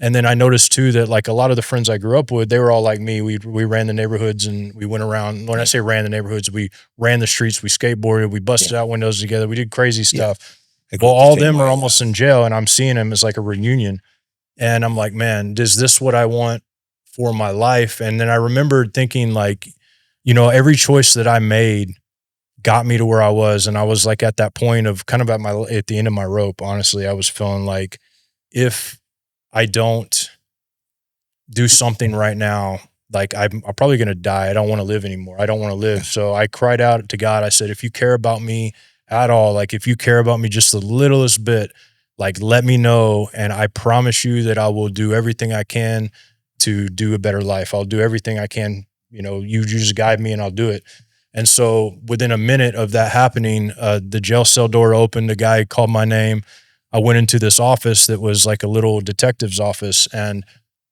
And then I noticed too that like a lot of the friends I grew up with, they were all like me. We ran the neighborhoods and we went around. When I say ran the neighborhoods, we ran the streets, we skateboarded, we busted out windows together, we did crazy stuff. Like, well, the all of same them are way, almost in jail, and I'm seeing them as like a reunion. And I'm like, man, is this what I want for my life? And then I remembered thinking like, you know, every choice that I made got me to where I was. And I was like at that point of kind of at the end of my rope. Honestly, I was feeling like if I don't do something right now, like I'm probably going to die. I don't want to live anymore. I don't want to live. So I cried out to God. I said, if you care about me at all, like if you care about me just the littlest bit, like let me know. And I promise you that I will do everything I can to do a better life. I'll do everything I can. You know, you just guide me and I'll do it. And so within a minute of that happening, the jail cell door opened. The guy called my name. I went into this office that was like a little detective's office, and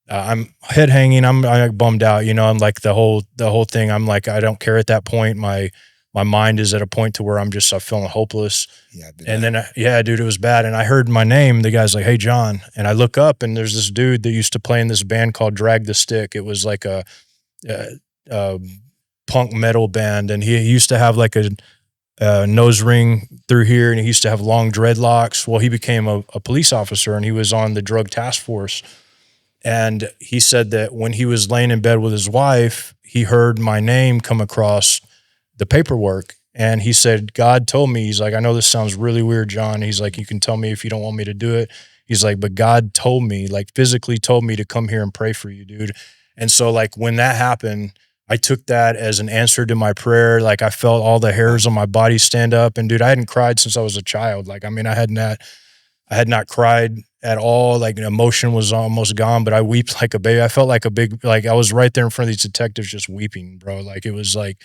I'm head hanging. I'm bummed out. You know, I'm like the whole thing. I'm like, I don't care at that point. My mind is at a point to where I'm feeling hopeless. Yeah. And then, dude, it was bad. And I heard my name. The guy's like, hey, John. And I look up and there's this dude that used to play in this band called Drag the Stick. It was like a punk metal band. And he used to have like a nose ring through here, and he used to have long dreadlocks. Well, he became a police officer, and he was on the drug task force. And he said that when he was laying in bed with his wife, he heard my name come across the paperwork. And he said, God told me, he's like, I know this sounds really weird, John. He's like, you can tell me if you don't want me to do it. He's like, but God told me, like physically told me to come here and pray for you, dude. And so like when that happened, I took that as an answer to my prayer. Like I felt all the hairs on my body stand up. And dude, I hadn't cried since I was a child. Like, I mean, I had not cried at all. Like emotion was almost gone, but I wept like a baby. I felt like I was right there in front of these detectives just weeping, bro. Like it was like,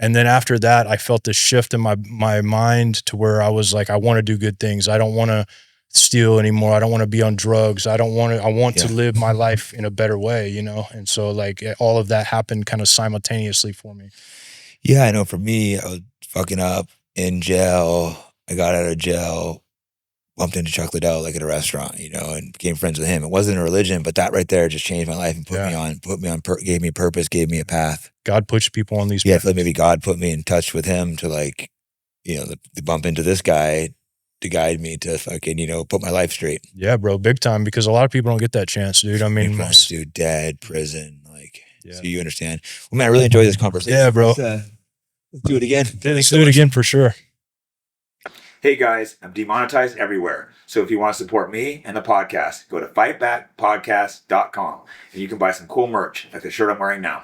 and then after that, I felt this shift in my mind to where I was like, I want to do good things. I don't want to steal anymore. I don't want to be on drugs. I want to live my life in a better way, you know? And so like all of that happened kind of simultaneously for me. Yeah, I know for me, I was fucking up in jail. I got out of jail, bumped into Chuck Liddell like at a restaurant, you know, and became friends with him. It wasn't a religion, but that right there just changed my life and put me on, gave me purpose, gave me a path. God puts people on these. Yeah, I feel like maybe God put me in touch with him to like, you know, the bump into this guy to guide me to fucking, you know, put my life straight. Yeah, bro, big time, because a lot of people don't get that chance, dude. I mean, friends, dude, dead, prison, like, so you understand. Well, man, I really enjoyed this conversation. Yeah, bro. Let's do it again. Let's do it again for sure. Hey guys, I'm demonetized everywhere. So if you want to support me and the podcast, go to fightbackpodcast.com and you can buy some cool merch like the shirt I'm wearing now.